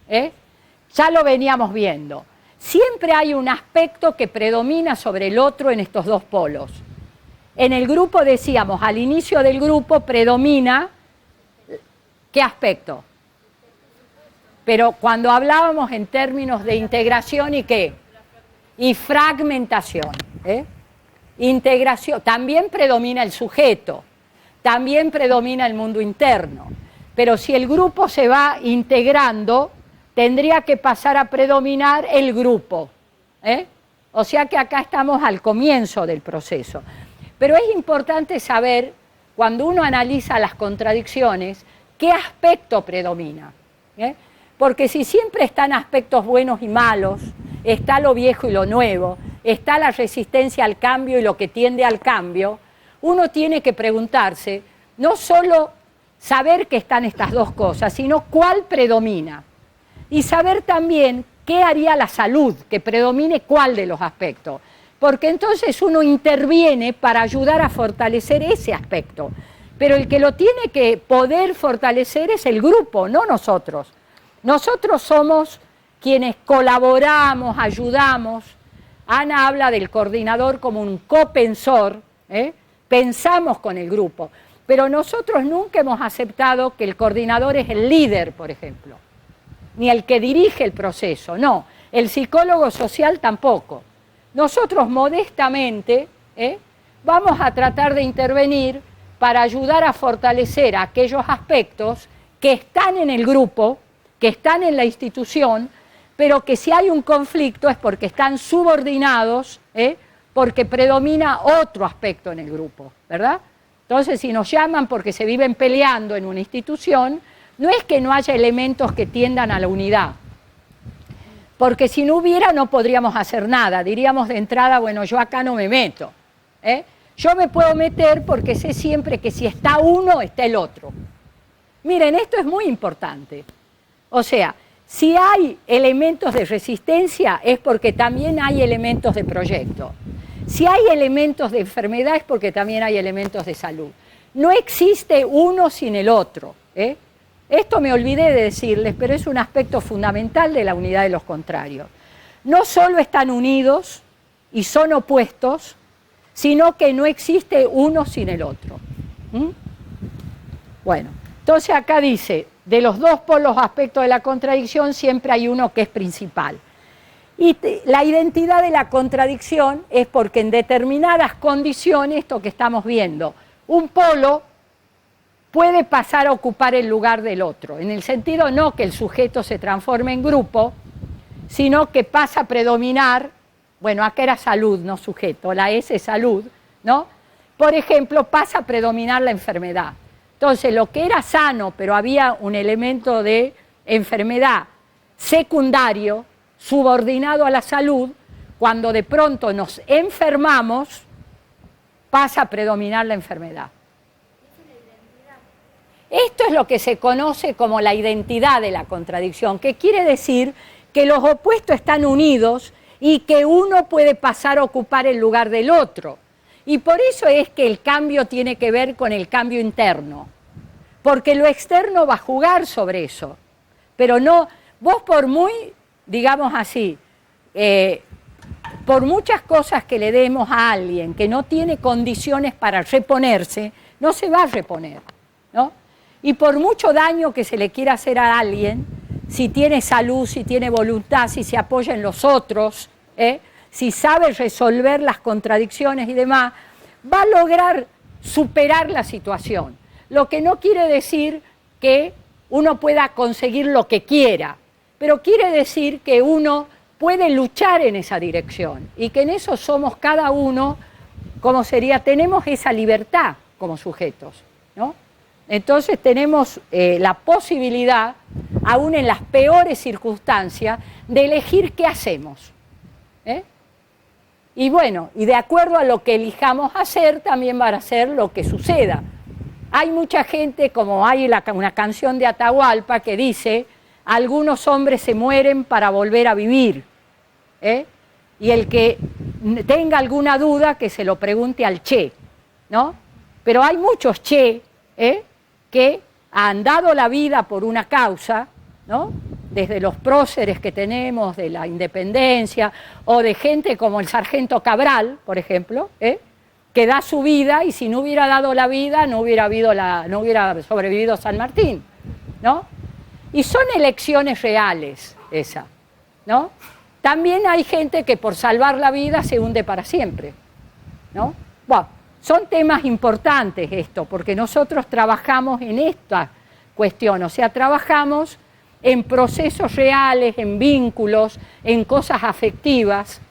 S2: Ya lo veníamos viendo. Siempre hay un aspecto que predomina sobre el otro en estos dos polos. En el grupo decíamos, al inicio del grupo predomina, ¿qué aspecto? Pero cuando hablábamos en términos de integración y ¿qué? Y fragmentación. Integración, también predomina el sujeto, también predomina el mundo interno. Pero si el grupo se va integrando, tendría que pasar a predominar el grupo. O sea que acá estamos al comienzo del proceso. Pero es importante saber, cuando uno analiza las contradicciones, qué aspecto predomina. Porque si siempre están aspectos buenos y malos, está lo viejo y lo nuevo, está la resistencia al cambio y lo que tiende al cambio, uno tiene que preguntarse, no solo saber que están estas dos cosas, sino cuál predomina. Y saber también qué haría la salud, que predomine cuál de los aspectos. Porque entonces uno interviene para ayudar a fortalecer ese aspecto. Pero el que lo tiene que poder fortalecer es el grupo, no nosotros. Nosotros somos quienes colaboramos, ayudamos. Ana habla del coordinador como un copensor, pensamos con el grupo. Pero nosotros nunca hemos aceptado que el coordinador es el líder, por ejemplo, ni el que dirige el proceso, no. El psicólogo social tampoco. Nosotros modestamente vamos a tratar de intervenir para ayudar a fortalecer aquellos aspectos que están en el grupo, que están en la institución, pero que si hay un conflicto es porque están subordinados, porque predomina otro aspecto en el grupo, ¿verdad? Entonces, si nos llaman porque se viven peleando en una institución, no es que no haya elementos que tiendan a la unidad, porque si no hubiera no podríamos hacer nada, diríamos de entrada, bueno, yo acá no me meto, Yo me puedo meter porque sé siempre que si está uno, está el otro. Miren, esto es muy importante. O sea, si hay elementos de resistencia es porque también hay elementos de proyecto. Si hay elementos de enfermedad es porque también hay elementos de salud. No existe uno sin el otro. Esto me olvidé de decirles, pero es un aspecto fundamental de la unidad de los contrarios. No solo están unidos y son opuestos, sino que no existe uno sin el otro. Bueno, entonces acá dice, de los dos polos aspectos de la contradicción siempre hay uno que es principal. Y la identidad de la contradicción es porque en determinadas condiciones, esto que estamos viendo, un polo puede pasar a ocupar el lugar del otro, en el sentido no que el sujeto se transforme en grupo, sino que pasa a predominar, bueno, acá era salud, no sujeto, la S es salud, ¿no? Por ejemplo, pasa a predominar la enfermedad. Entonces, lo que era sano, pero había un elemento de enfermedad secundario, subordinado a la salud, cuando de pronto nos enfermamos, pasa a predominar la enfermedad. Esto es lo que se conoce como la identidad de la contradicción, que quiere decir que los opuestos están unidos y que uno puede pasar a ocupar el lugar del otro. Y por eso es que el cambio tiene que ver con el cambio interno, porque lo externo va a jugar sobre eso, pero no, vos por muy, digamos así, por muchas cosas que le demos a alguien que no tiene condiciones para reponerse, no se va a reponer, ¿no? Y por mucho daño que se le quiera hacer a alguien, si tiene salud, si tiene voluntad, si se apoya en los otros, si sabe resolver las contradicciones y demás, va a lograr superar la situación. Lo que no quiere decir que uno pueda conseguir lo que quiera, pero quiere decir que uno puede luchar en esa dirección y que en eso somos cada uno, como sería, tenemos esa libertad como sujetos, ¿no? Entonces tenemos la posibilidad, aún en las peores circunstancias, de elegir qué hacemos. Y bueno, y de acuerdo a lo que elijamos hacer, también va a ser lo que suceda. Hay mucha gente, como hay una canción de Atahualpa que dice, algunos hombres se mueren para volver a vivir. Y el que tenga alguna duda, que se lo pregunte al Che, ¿no? Pero hay muchos Che, que han dado la vida por una causa, ¿no? Desde los próceres que tenemos de la independencia, o de gente como el sargento Cabral, por ejemplo, que da su vida, y si no hubiera dado la vida no hubiera sobrevivido San Martín, ¿no? Y son elecciones reales esas, ¿no? También hay gente que por salvar la vida se hunde para siempre, ¿no? Bueno, son temas importantes esto, porque nosotros trabajamos en esta cuestión, o sea, trabajamos en procesos reales, en vínculos, en cosas afectivas,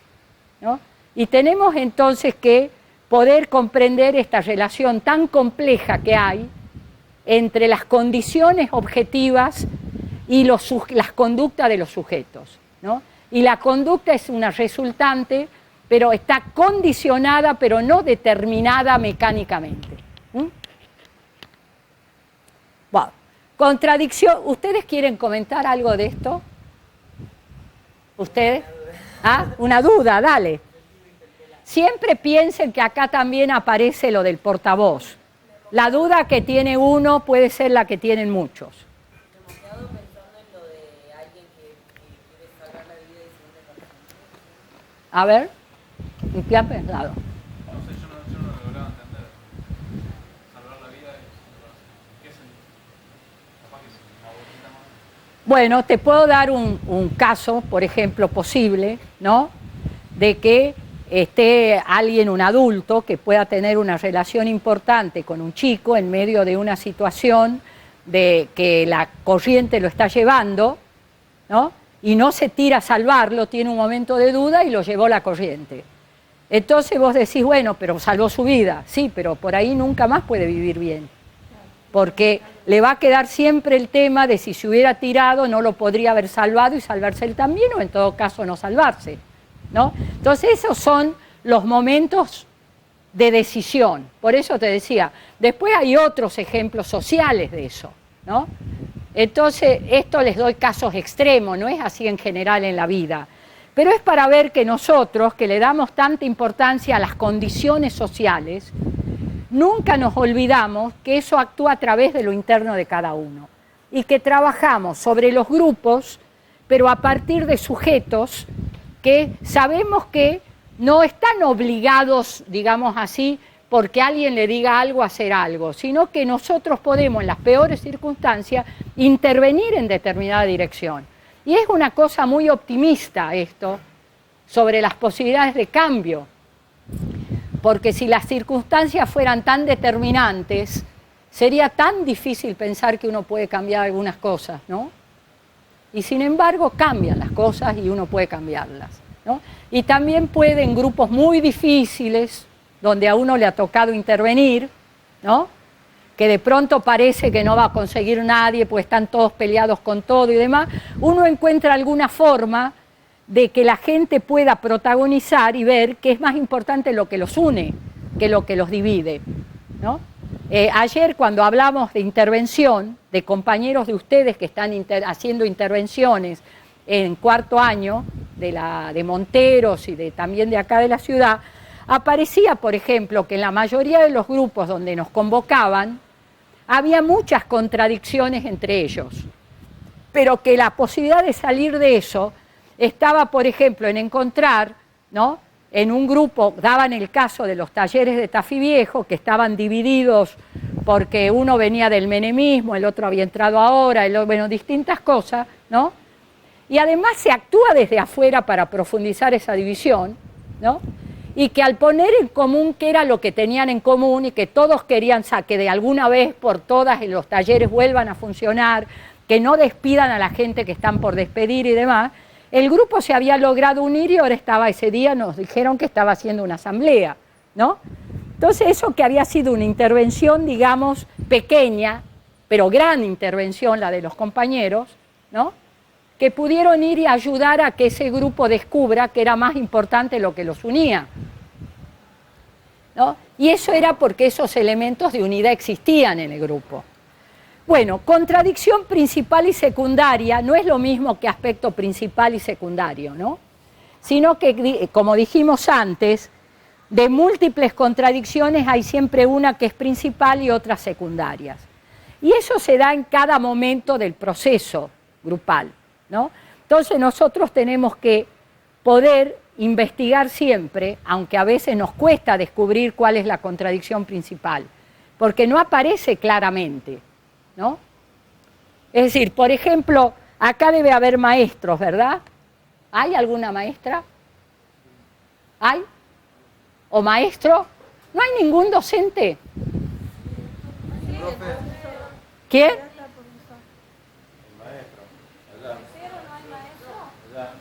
S2: ¿no? Y tenemos entonces que poder comprender esta relación tan compleja que hay entre las condiciones objetivas y las conductas de los sujetos, ¿no? Y la conducta es una resultante, pero está condicionada, pero no determinada mecánicamente. Bueno, contradicción. ¿Ustedes quieren comentar algo de esto? ¿Ustedes? ¿Ah? Una duda, dale. Siempre piensen que acá también aparece lo del portavoz. La duda que tiene uno puede ser la que tienen muchos. A ver, ¿en qué han pensado?
S3: No sé, yo no lo lograba entender. Salvar la vida ¿qué sentido? Capaz que es una bolita más.
S2: Bueno, te puedo dar un caso, por ejemplo, posible, ¿no? De que esté alguien, un adulto, que pueda tener una relación importante con un chico en medio de una situación de que la corriente lo está llevando, ¿no? Y no se tira a salvarlo, tiene un momento de duda y lo llevó la corriente. Entonces vos decís, bueno, pero salvó su vida. Sí, pero por ahí nunca más puede vivir bien. Porque le va a quedar siempre el tema de si se hubiera tirado no lo podría haber salvado y salvarse él también, o en todo caso no salvarse, ¿no? Entonces esos son los momentos de decisión. Por eso te decía, después hay otros ejemplos sociales de eso, ¿no? Entonces, esto les doy casos extremos, no es así en general en la vida, pero es para ver que nosotros, que le damos tanta importancia a las condiciones sociales, nunca nos olvidamos que eso actúa a través de lo interno de cada uno y que trabajamos sobre los grupos, pero a partir de sujetos que sabemos que no están obligados, digamos así, porque alguien le diga algo a hacer algo, sino que nosotros podemos, en las peores circunstancias, intervenir en determinada dirección. Y es una cosa muy optimista esto, sobre las posibilidades de cambio, porque si las circunstancias fueran tan determinantes, sería tan difícil pensar que uno puede cambiar algunas cosas, ¿no? Y sin embargo cambian las cosas y uno puede cambiarlas, ¿no? Y también puede en grupos muy difíciles, donde a uno le ha tocado intervenir, ¿no? Que de pronto parece que no va a conseguir nadie, pues están todos peleados con todo y demás, uno encuentra alguna forma de que la gente pueda protagonizar y ver que es más importante lo que los une que lo que los divide, ¿no? Ayer cuando hablamos de intervención, de compañeros de ustedes que están haciendo intervenciones en cuarto año, de Monteros y también de acá de la ciudad, aparecía, por ejemplo, que en la mayoría de los grupos donde nos convocaban, había muchas contradicciones entre ellos, pero que la posibilidad de salir de eso estaba, por ejemplo, en encontrar, ¿no? En un grupo, daban el caso de los talleres de Tafí Viejo, que estaban divididos porque uno venía del menemismo, el otro había entrado ahora, bueno, distintas cosas, ¿no? Y además se actúa desde afuera para profundizar esa división, ¿no? Y que al poner en común qué era lo que tenían en común y que todos querían que de alguna vez por todas en los talleres vuelvan a funcionar, que no despidan a la gente que están por despedir y demás, el grupo se había logrado unir y ahora estaba ese día, nos dijeron que estaba haciendo una asamblea, ¿no? Entonces eso que había sido una intervención, digamos, pequeña, pero gran intervención la de los compañeros, ¿no? Que pudieron ir y ayudar a que ese grupo descubra que era más importante lo que los unía, ¿no? Y eso era porque esos elementos de unidad existían en el grupo. Bueno, contradicción principal y secundaria no es lo mismo que aspecto principal y secundario, ¿no? Sino que, como dijimos antes, de múltiples contradicciones hay siempre una que es principal y otras secundarias. Y eso se da en cada momento del proceso grupal, ¿no? Entonces nosotros tenemos que poder investigar siempre, aunque a veces nos cuesta descubrir cuál es la contradicción principal, porque no aparece claramente, ¿no? Es decir, por ejemplo, acá debe haber maestros, ¿verdad? ¿Hay alguna maestra? ¿Hay? ¿O maestro? ¿No hay ningún docente? ¿Quién?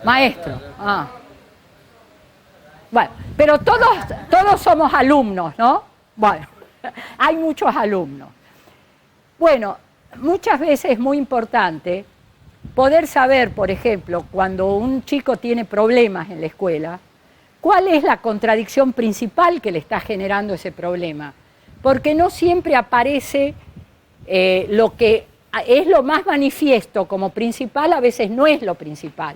S2: Maestro. Ah. Bueno, pero todos somos alumnos, ¿no? Bueno, hay muchos alumnos. Bueno, muchas veces es muy importante poder saber, por ejemplo, cuando un chico tiene problemas en la escuela, cuál es la contradicción principal que le está generando ese problema. Porque no siempre aparece lo que es lo más manifiesto como principal, a veces no es lo principal.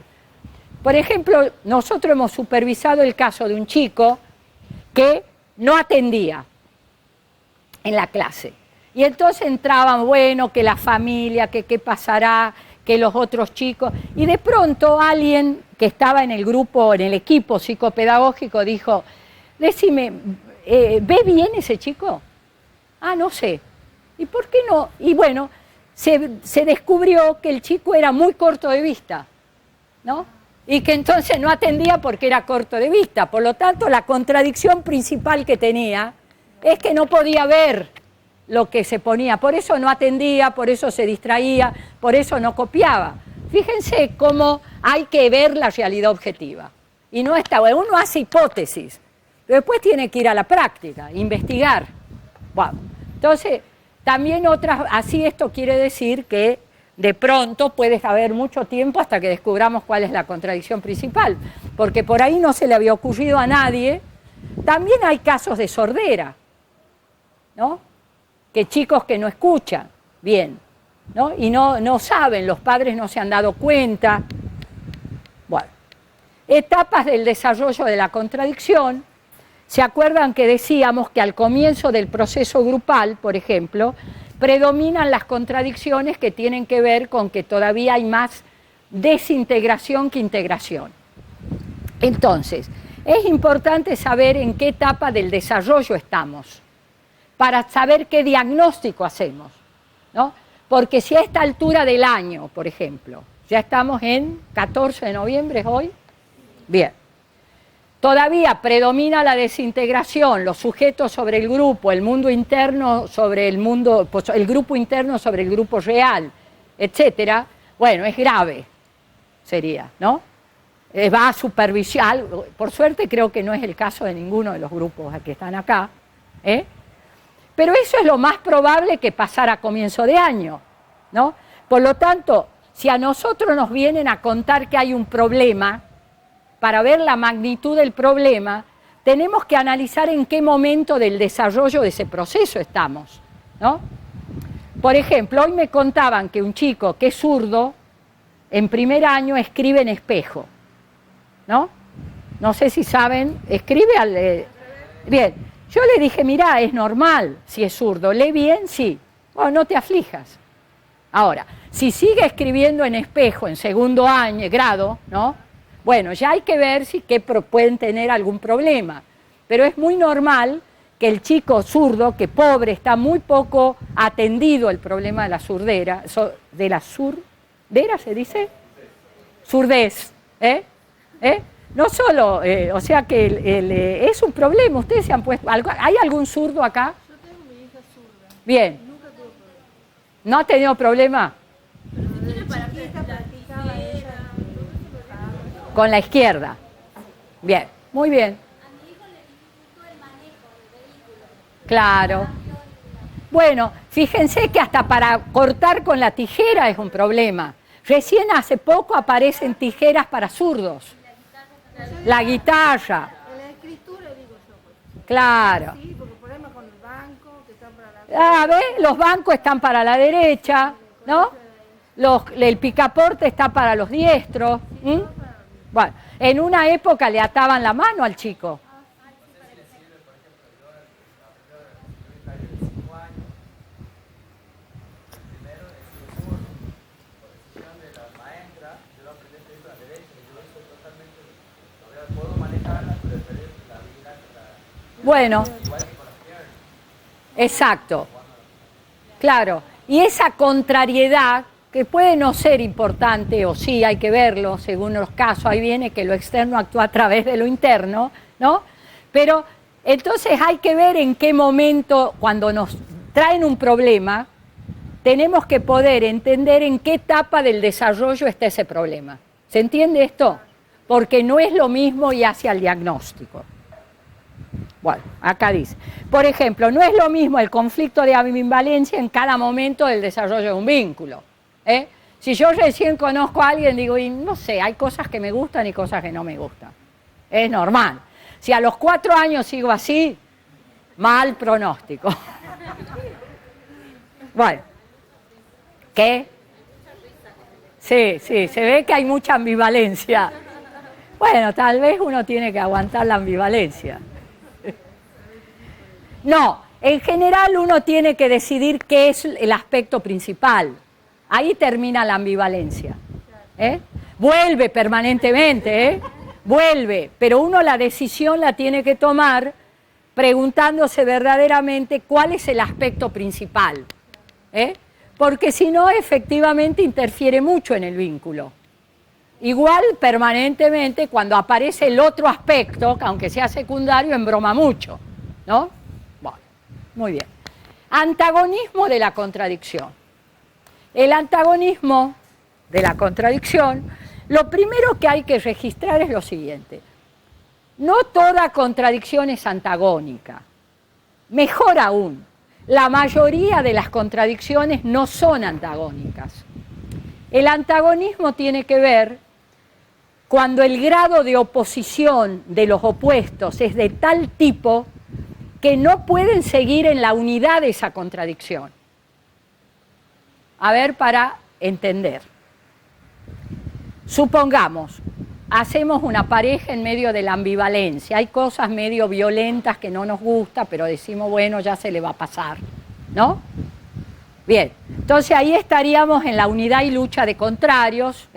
S2: Por ejemplo, nosotros hemos supervisado el caso de un chico que no atendía en la clase. Y entonces entraban, bueno, que la familia, que qué pasará, que los otros chicos. Y de pronto alguien que estaba en el grupo, en el equipo psicopedagógico, dijo, decime, ¿ve bien ese chico? Ah, no sé. ¿Y por qué no? Y bueno, se descubrió que el chico era muy corto de vista, ¿no? Y que entonces no atendía porque era corto de vista. Por lo tanto, la contradicción principal que tenía es que no podía ver lo que se ponía. Por eso no atendía, por eso se distraía, por eso no copiaba. Fíjense cómo hay que ver la realidad objetiva. Y no está, uno hace hipótesis, pero después tiene que ir a la práctica, investigar. Bueno, entonces, también así esto quiere decir que de pronto puede haber mucho tiempo hasta que descubramos cuál es la contradicción principal, porque por ahí no se le había ocurrido a nadie. También hay casos de sordera, ¿no? Que chicos que no escuchan bien, ¿no? Y no saben, los padres no se han dado cuenta. Bueno, etapas del desarrollo de la contradicción. ¿Se acuerdan que decíamos que al comienzo del proceso grupal, por ejemplo, predominan las contradicciones que tienen que ver con que todavía hay más desintegración que integración? Entonces, es importante saber en qué etapa del desarrollo estamos, para saber qué diagnóstico hacemos, ¿no? Porque si a esta altura del año, por ejemplo, ya estamos en 14 de noviembre hoy, bien, todavía predomina la desintegración, los sujetos sobre el grupo, el mundo interno sobre el mundo, el grupo interno sobre el grupo real, etcétera. Bueno, es grave, sería, ¿no? Va a supervisar, por suerte creo que no es el caso de ninguno de los grupos que están acá, ¿eh? Pero eso es lo más probable que pasara a comienzo de año, ¿no? Por lo tanto, si a nosotros nos vienen a contar que hay un problema, para ver la magnitud del problema, tenemos que analizar en qué momento del desarrollo de ese proceso estamos, ¿no? Por ejemplo, hoy me contaban que un chico que es zurdo, en primer año escribe en espejo, ¿no? No sé si saben, escribe al... Bien, yo le dije, mirá, es normal si es zurdo, lee bien, sí, bueno, no te aflijas. Ahora, si sigue escribiendo en espejo en segundo año, grado, ¿no? Bueno, ya hay que ver si pueden tener algún problema, pero es muy normal que el chico zurdo, que pobre, está muy poco atendido el problema de la surdera, de la surdera se dice, surdez, no solo, o sea que es un problema. Ustedes se han puesto, ¿hay algún zurdo acá?
S5: Yo tengo mi hija zurda.
S2: Bien.
S5: Nunca tuvo problema.
S2: ¿No ha tenido problema? Con la izquierda. Bien, muy bien.
S4: A mi hijo le dificultó el manejo del vehículo.
S2: Claro. Bueno, fíjense que hasta para cortar con la tijera es un problema. Recién hace poco aparecen tijeras para zurdos. La guitarra.
S5: En la escritura digo yo, pues.
S2: Claro.
S5: Sí, porque el problema con el banco, que está para la...
S2: ¿Ves? Los bancos están para la derecha, ¿no? El picaporte está para los diestros. ¿M? Bueno, en una época le ataban la mano al chico. Bueno, exacto, claro, y esa contrariedad, que puede no ser importante, o sí, hay que verlo, según los casos, ahí viene que lo externo actúa a través de lo interno, ¿no? Pero entonces hay que ver en qué momento, cuando nos traen un problema, tenemos que poder entender en qué etapa del desarrollo está ese problema. ¿Se entiende esto? Porque no es lo mismo y hacia el diagnóstico. Bueno, acá dice, por ejemplo, no es lo mismo el conflicto de ambivalencia en cada momento del desarrollo de un vínculo. Si yo recién conozco a alguien, digo, y no sé, hay cosas que me gustan y cosas que no me gustan. Es normal. Si a los 4 años sigo así, mal pronóstico. Bueno, ¿qué? Sí, se ve que hay mucha ambivalencia. Bueno, tal vez uno tiene que aguantar la ambivalencia. No, en general uno tiene que decidir qué es el aspecto principal. Ahí termina la ambivalencia. Vuelve permanentemente, vuelve, pero uno la decisión la tiene que tomar preguntándose verdaderamente cuál es el aspecto principal. Porque si no, efectivamente interfiere mucho en el vínculo. Igual permanentemente cuando aparece el otro aspecto, aunque sea secundario, embroma mucho, ¿no? Bueno, muy bien. Antagonismo de la contradicción. El antagonismo de la contradicción, lo primero que hay que registrar es lo siguiente. No toda contradicción es antagónica. Mejor aún, la mayoría de las contradicciones no son antagónicas. El antagonismo tiene que ver cuando el grado de oposición de los opuestos es de tal tipo que no pueden seguir en la unidad de esa contradicción. A ver, para entender. Supongamos, hacemos una pareja en medio de la ambivalencia. Hay cosas medio violentas que no nos gusta, pero decimos, bueno, ya se le va a pasar, ¿no? Bien, entonces ahí estaríamos en la unidad y lucha de contrarios.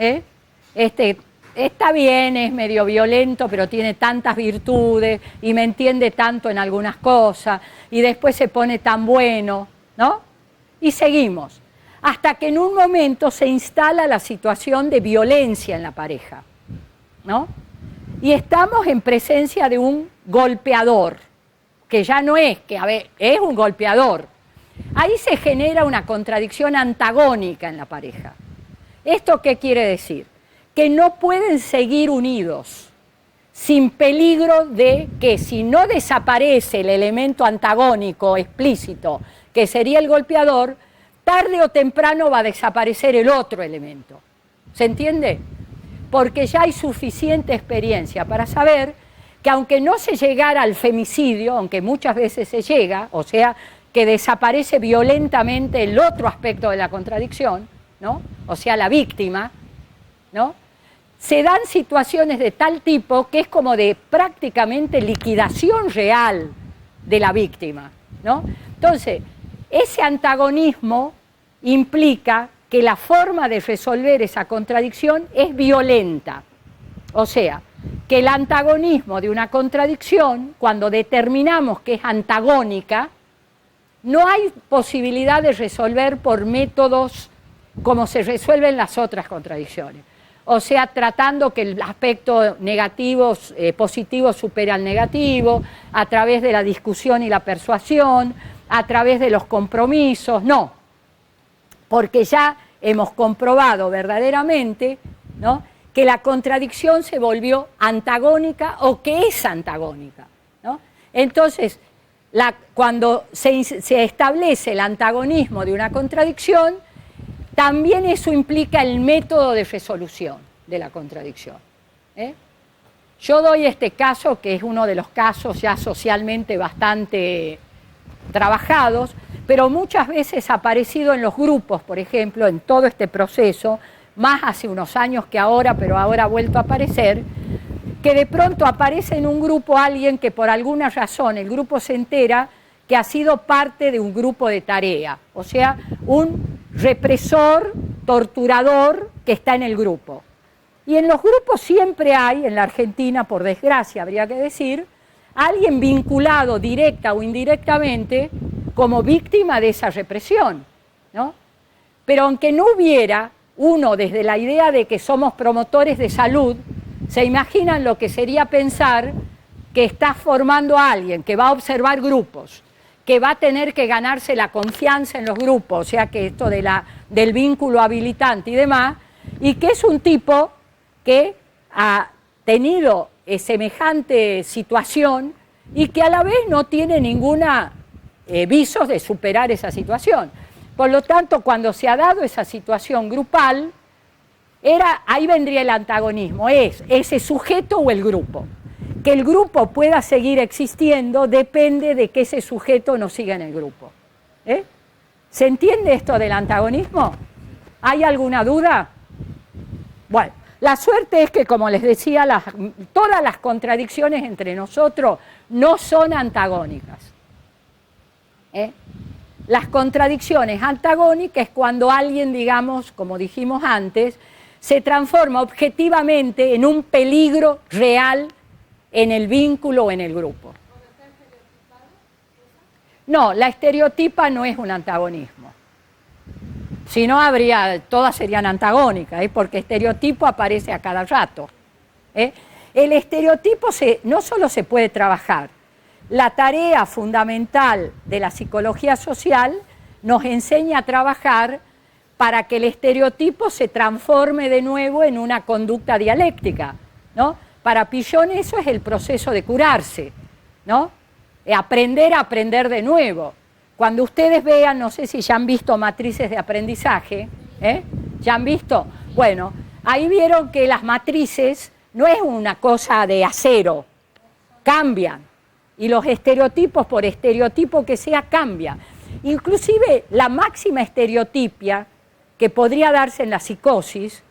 S2: Está bien, es medio violento, pero tiene tantas virtudes y me entiende tanto en algunas cosas y después se pone tan bueno, ¿no? Y seguimos, hasta que en un momento se instala la situación de violencia en la pareja, ¿no? Y estamos en presencia de un golpeador, que ya no es, que a ver, es un golpeador. Ahí se genera una contradicción antagónica en la pareja. ¿Esto qué quiere decir? Que no pueden seguir unidos, sin peligro de que si no desaparece el elemento antagónico explícito, que sería el golpeador, tarde o temprano va a desaparecer el otro elemento. ¿Se entiende? Porque ya hay suficiente experiencia para saber que aunque no se llegara al femicidio, aunque muchas veces se llega, o sea, que desaparece violentamente el otro aspecto de la contradicción, ¿no? O sea, la víctima, ¿no? Se dan situaciones de tal tipo que es como de prácticamente liquidación real de la víctima, ¿no? Entonces, ese antagonismo implica que la forma de resolver esa contradicción es violenta. O sea, que el antagonismo de una contradicción, cuando determinamos que es antagónica, no hay posibilidad de resolver por métodos como se resuelven las otras contradicciones. O sea, tratando que el aspecto negativo, positivo supere al negativo, a través de la discusión y la persuasión, a través de los compromisos, no. Porque ya hemos comprobado verdaderamente, ¿no?, que la contradicción se volvió antagónica o que es antagónica, ¿no? Entonces, cuando se establece el antagonismo de una contradicción, también eso implica el método de resolución de la contradicción. Yo doy este caso, que es uno de los casos ya socialmente bastante trabajados, pero muchas veces ha aparecido en los grupos, por ejemplo, en todo este proceso, más hace unos años que ahora, pero ahora ha vuelto a aparecer, que de pronto aparece en un grupo alguien que por alguna razón el grupo se entera que ha sido parte de un grupo de tarea, o sea, un represor, torturador que está en el grupo. Y en los grupos siempre hay, en la Argentina, por desgracia habría que decir, alguien vinculado directa o indirectamente como víctima de esa represión, ¿no? Pero aunque no hubiera, uno desde la idea de que somos promotores de salud, se imaginan lo que sería pensar que está formando a alguien que va a observar grupos, que va a tener que ganarse la confianza en los grupos, o sea que esto del vínculo habilitante y demás, y que es un tipo que ha tenido semejante situación y que a la vez no tiene ninguna visos de superar esa situación. Por lo tanto, cuando se ha dado esa situación grupal, ahí vendría el antagonismo, es ese sujeto o el grupo. Que el grupo pueda seguir existiendo depende de que ese sujeto no siga en el grupo. ¿Se entiende esto del antagonismo? ¿Hay alguna duda? Bueno, la suerte es que, como les decía, todas las contradicciones entre nosotros no son antagónicas. Las contradicciones antagónicas es cuando alguien, digamos, como dijimos antes, se transforma objetivamente en un peligro real en el vínculo o en el grupo. No, la estereotipa no es un antagonismo. Si no, todas serían antagónicas, porque estereotipo aparece a cada rato. El estereotipo no solo se puede trabajar, la tarea fundamental de la psicología social nos enseña a trabajar para que el estereotipo se transforme de nuevo en una conducta dialéctica, ¿no? Para Pillon eso es el proceso de curarse, ¿no? Aprender a aprender de nuevo. Cuando ustedes vean, no sé si ya han visto matrices de aprendizaje, ¿ya han visto? Bueno, ahí vieron que las matrices no es una cosa de acero, cambian. Y los estereotipos, por estereotipo que sea, cambian. Inclusive la máxima estereotipia que podría darse en la psicosis,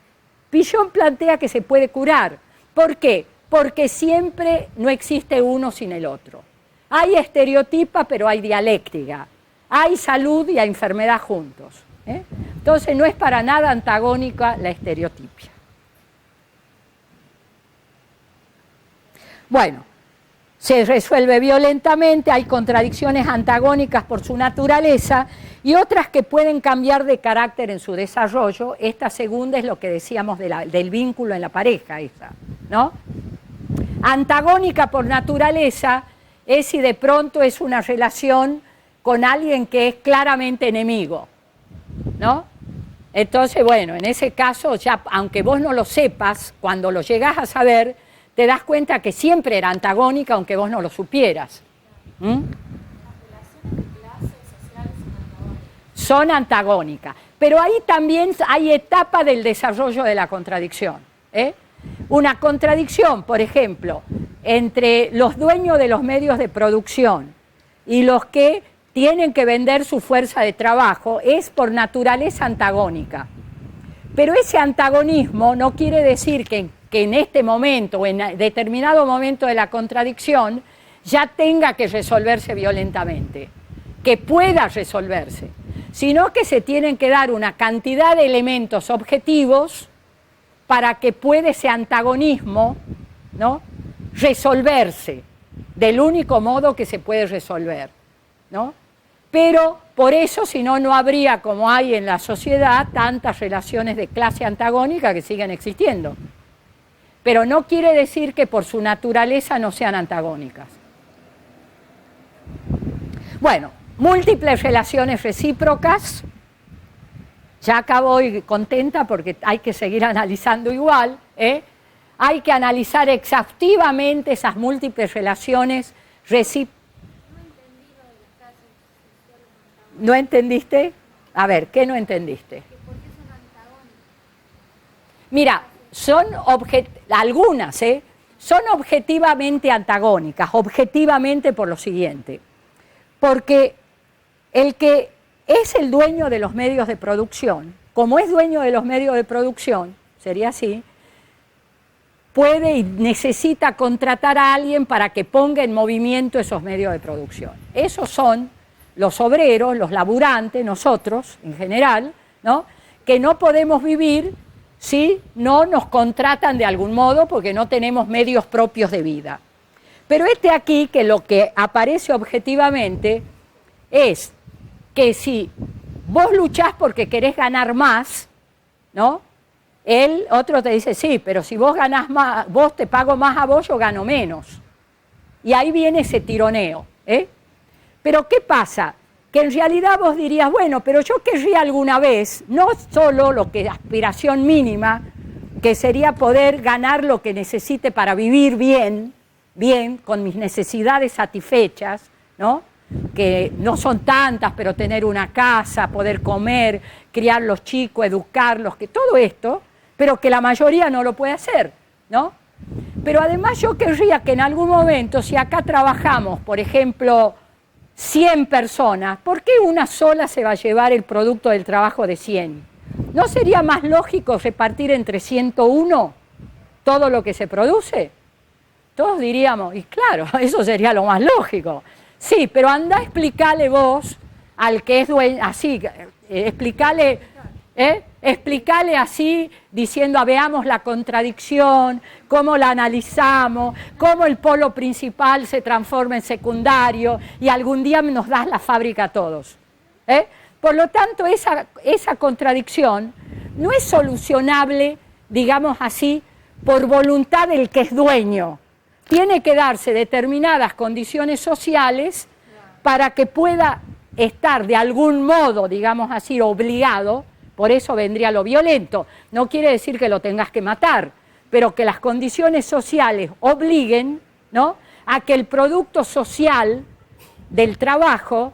S2: Pillon plantea que se puede curar. ¿Por qué? Porque siempre no existe uno sin el otro. Hay estereotipa, pero hay dialéctica. Hay salud y hay enfermedad juntos. Entonces no es para nada antagónica la estereotipia. Bueno, se resuelve violentamente, hay contradicciones antagónicas por su naturaleza y otras que pueden cambiar de carácter en su desarrollo. Esta segunda es lo que decíamos del vínculo en la pareja, ¿no? Antagónica por naturaleza es si de pronto es una relación con alguien que es claramente enemigo, ¿no? Entonces, bueno, en ese caso, ya, aunque vos no lo sepas, cuando lo llegás a saber, te das cuenta que siempre era antagónica, aunque vos no lo supieras. Las relaciones de clases sociales son antagónicas, pero ahí también hay etapa del desarrollo de la contradicción. Una contradicción, por ejemplo, entre los dueños de los medios de producción y los que tienen que vender su fuerza de trabajo es por naturaleza antagónica. Pero ese antagonismo no quiere decir que en este momento o en determinado momento de la contradicción ya tenga que resolverse violentamente, que pueda resolverse, sino que se tienen que dar una cantidad de elementos objetivos para que pueda ese antagonismo, ¿no?, resolverse del único modo que se puede resolver, ¿no? Pero por eso, si no, no habría, como hay en la sociedad, tantas relaciones de clase antagónica que siguen existiendo. Pero no quiere decir que por su naturaleza no sean antagónicas. Bueno, múltiples relaciones recíprocas. Ya acabo hoy contenta porque hay que seguir analizando igual. Hay que analizar exhaustivamente esas múltiples relaciones recíprocas. ¿No entendiste? A ver, ¿qué no entendiste? Mira, son algunas, son objetivamente antagónicas, objetivamente por lo siguiente. Porque el que es el dueño de los medios de producción, como es dueño de los medios de producción, sería así, puede y necesita contratar a alguien para que ponga en movimiento esos medios de producción. Esos son los obreros, los laburantes, nosotros en general, ¿no? Que no podemos vivir si no nos contratan de algún modo porque no tenemos medios propios de vida. Pero aquí que lo que aparece objetivamente es que si vos luchás porque querés ganar más, ¿no? El otro te dice, sí, pero si vos ganás más, vos te pago más a vos, yo gano menos. Y ahí viene ese tironeo, Pero ¿qué pasa? Que en realidad vos dirías, bueno, pero yo querría alguna vez, no solo lo que aspiración mínima, que sería poder ganar lo que necesite para vivir bien, con mis necesidades satisfechas, ¿no? Que no son tantas, pero tener una casa, poder comer, criar los chicos, educarlos, que todo esto, pero que la mayoría no lo puede hacer, ¿no? Pero además yo querría que en algún momento, si acá trabajamos, por ejemplo, 100 personas, ¿por qué una sola se va a llevar el producto del trabajo de 100? ¿No sería más lógico repartir entre 101 todo lo que se produce? Todos diríamos, y claro, eso sería lo más lógico. Sí, pero anda a explicarle vos al que es dueño, así, explicarle así, diciendo, veamos la contradicción, cómo la analizamos, cómo el polo principal se transforma en secundario y algún día nos das la fábrica a todos. Por lo tanto, esa contradicción no es solucionable, digamos así, por voluntad del que es dueño. Tiene que darse determinadas condiciones sociales para que pueda estar de algún modo, digamos así, obligado. Por eso vendría lo violento. No quiere decir que lo tengas que matar, pero que las condiciones sociales obliguen, ¿no?, a que el producto social del trabajo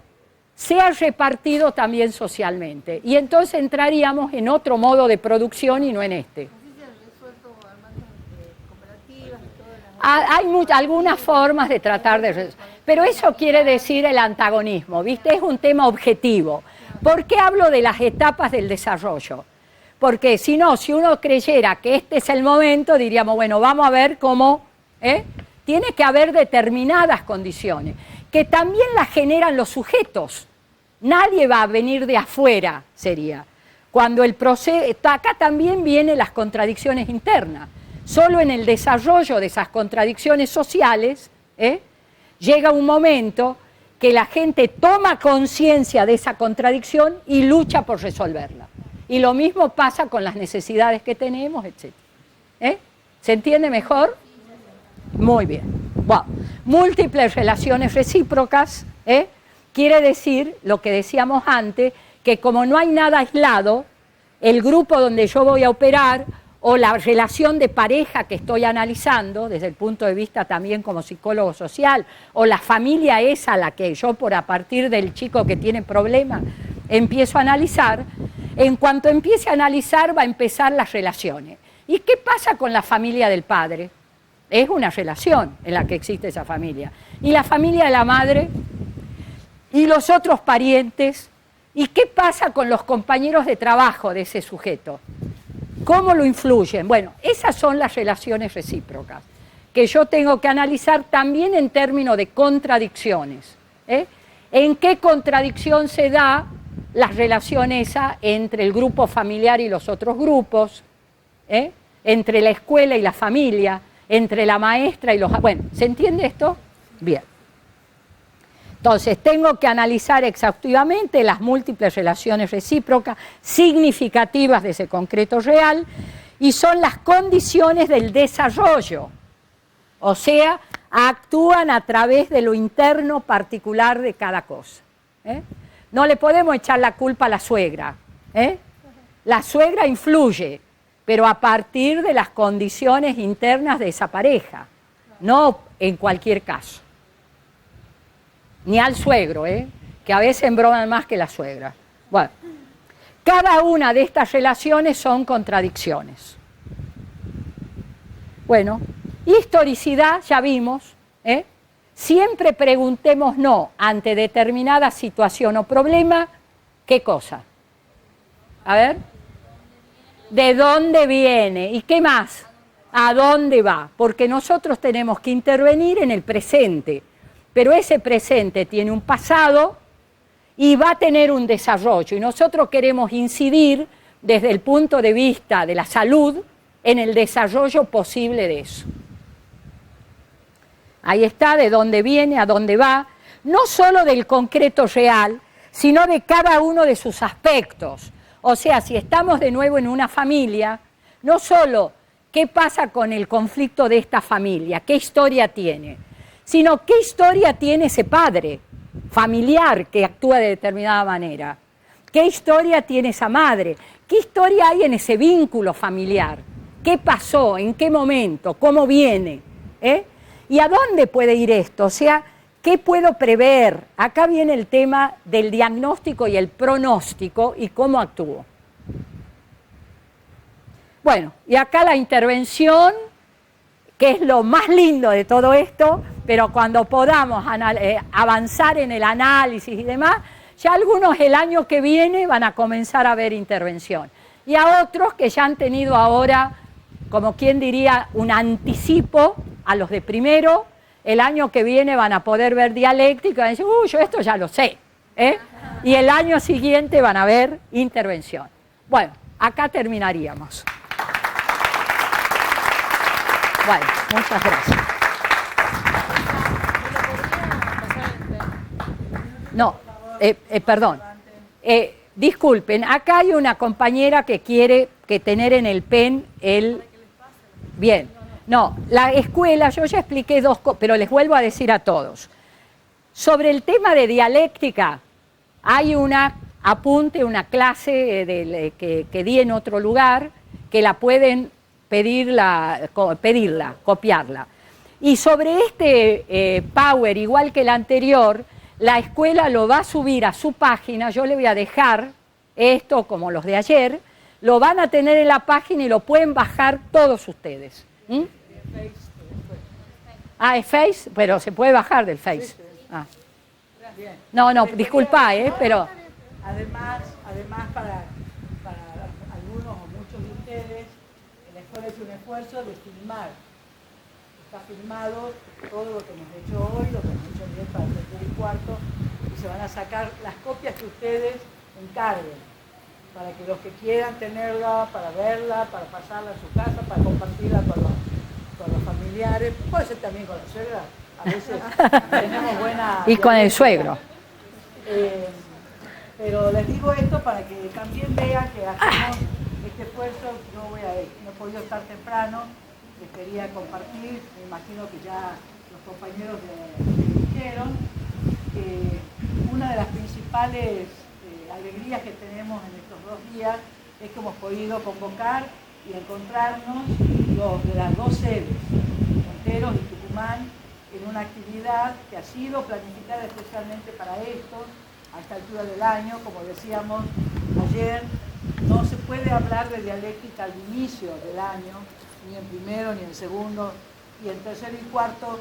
S2: sea repartido también socialmente. Y entonces entraríamos en otro modo de producción y no en este. Hay algunas formas de tratar de... Pero eso quiere decir el antagonismo, ¿viste? Es un tema objetivo. ¿Por qué hablo de las etapas del desarrollo? Porque si no, si uno creyera que este es el momento, diríamos, bueno, vamos a ver cómo... Tiene que haber determinadas condiciones, que también las generan los sujetos. Nadie va a venir de afuera, sería. Cuando el proceso... Acá también vienen las contradicciones internas. Solo en el desarrollo de esas contradicciones sociales, llega un momento que la gente toma conciencia de esa contradicción y lucha por resolverla. Y lo mismo pasa con las necesidades que tenemos, etc. ¿Se entiende mejor? Muy bien. Bueno, múltiples relaciones recíprocas, quiere decir, lo que decíamos antes, que como no hay nada aislado, el grupo donde yo voy a operar o la relación de pareja que estoy analizando, desde el punto de vista también como psicólogo social, o la familia esa a la que yo, a partir del chico que tiene problemas, empiezo a analizar, en cuanto empiece a analizar va a empezar las relaciones. ¿Y qué pasa con la familia del padre? Es una relación en la que existe esa familia. ¿Y la familia de la madre? ¿Y los otros parientes? ¿Y qué pasa con los compañeros de trabajo de ese sujeto? ¿Cómo lo influyen? Bueno, esas son las relaciones recíprocas, que yo tengo que analizar también en términos de contradicciones. ¿En qué contradicción se da la relación esa entre el grupo familiar y los otros grupos? Entre la escuela y la familia, entre la maestra y los... Bueno, ¿se entiende esto? Bien. Entonces, tengo que analizar exhaustivamente las múltiples relaciones recíprocas significativas de ese concreto real y son las condiciones del desarrollo. O sea, actúan a través de lo interno particular de cada cosa. No le podemos echar la culpa a la suegra. La suegra influye, pero a partir de las condiciones internas de esa pareja, no en cualquier caso. Ni al suegro, que a veces embroman más que la suegra. Bueno, cada una de estas relaciones son contradicciones. Bueno, historicidad, ya vimos, siempre preguntemos no ante determinada situación o problema, ¿qué cosa? A ver, ¿de dónde viene? ¿Y qué más? ¿A dónde va? Porque nosotros tenemos que intervenir en el presente, pero ese presente tiene un pasado y va a tener un desarrollo, y nosotros queremos incidir desde el punto de vista de la salud en el desarrollo posible de eso. Ahí está, de dónde viene, a dónde va, no solo del concreto real, sino de cada uno de sus aspectos. O sea, si estamos de nuevo en una familia, no solo qué pasa con el conflicto de esta familia, qué historia tiene, sino qué historia tiene ese padre familiar que actúa de determinada manera, qué historia tiene esa madre, qué historia hay en ese vínculo familiar, qué pasó, en qué momento, cómo viene, y a dónde puede ir esto, o sea, qué puedo prever. Acá viene el tema del diagnóstico y el pronóstico y cómo actúo. Bueno, y acá la intervención, que es lo más lindo de todo esto, pero cuando podamos avanzar en el análisis y demás, ya algunos el año que viene van a comenzar a ver intervención. Y a otros que ya han tenido ahora, como quien diría, un anticipo a los de primero, el año que viene van a poder ver dialéctica y van a decir, yo esto ya lo sé. Y el año siguiente van a ver intervención. Bueno, acá terminaríamos. Bueno, muchas gracias. No, perdón. Disculpen, acá hay una compañera que quiere tener en el PEN el... Bien, no, la escuela, yo ya expliqué dos cosas, pero les vuelvo a decir a todos. Sobre el tema de dialéctica, hay una apunte, una clase que di en otro lugar, que la pueden pedirla, copiarla. Y sobre este Power, igual que el anterior, la escuela lo va a subir a su página, yo le voy a dejar esto como los de ayer, lo van a tener en la página y lo pueden bajar todos ustedes. ¿Mm? Ah, ¿es Face? Pero se puede bajar del Face. Ah. No, disculpa, pero...
S6: Además para algunos o muchos de ustedes, la escuela es un esfuerzo de filmar. Está filmado todo lo que hemos hecho hoy, lo que hemos hecho ayer para el tercer y cuarto, y se van a sacar las copias que ustedes encarguen, para que los que quieran tenerla, para verla, para pasarla a su casa, para compartirla con los familiares, puede ser también con la suegra, a veces tenemos buena...
S2: Y con el suegro.
S6: Pero les digo esto para que también vean que hacemos este esfuerzo. No he podido estar temprano, les quería compartir, me imagino que ya los compañeros me dijeron que una de las principales alegrías que tenemos en estos 2 días es que hemos podido convocar y encontrarnos los de las 2 sedes, Monteros y Tucumán, en una actividad que ha sido planificada especialmente para esto, a esta altura del año. Como decíamos ayer, no se puede hablar de dialéctica al inicio del año, ni en primero, ni en segundo, y en tercero y cuarto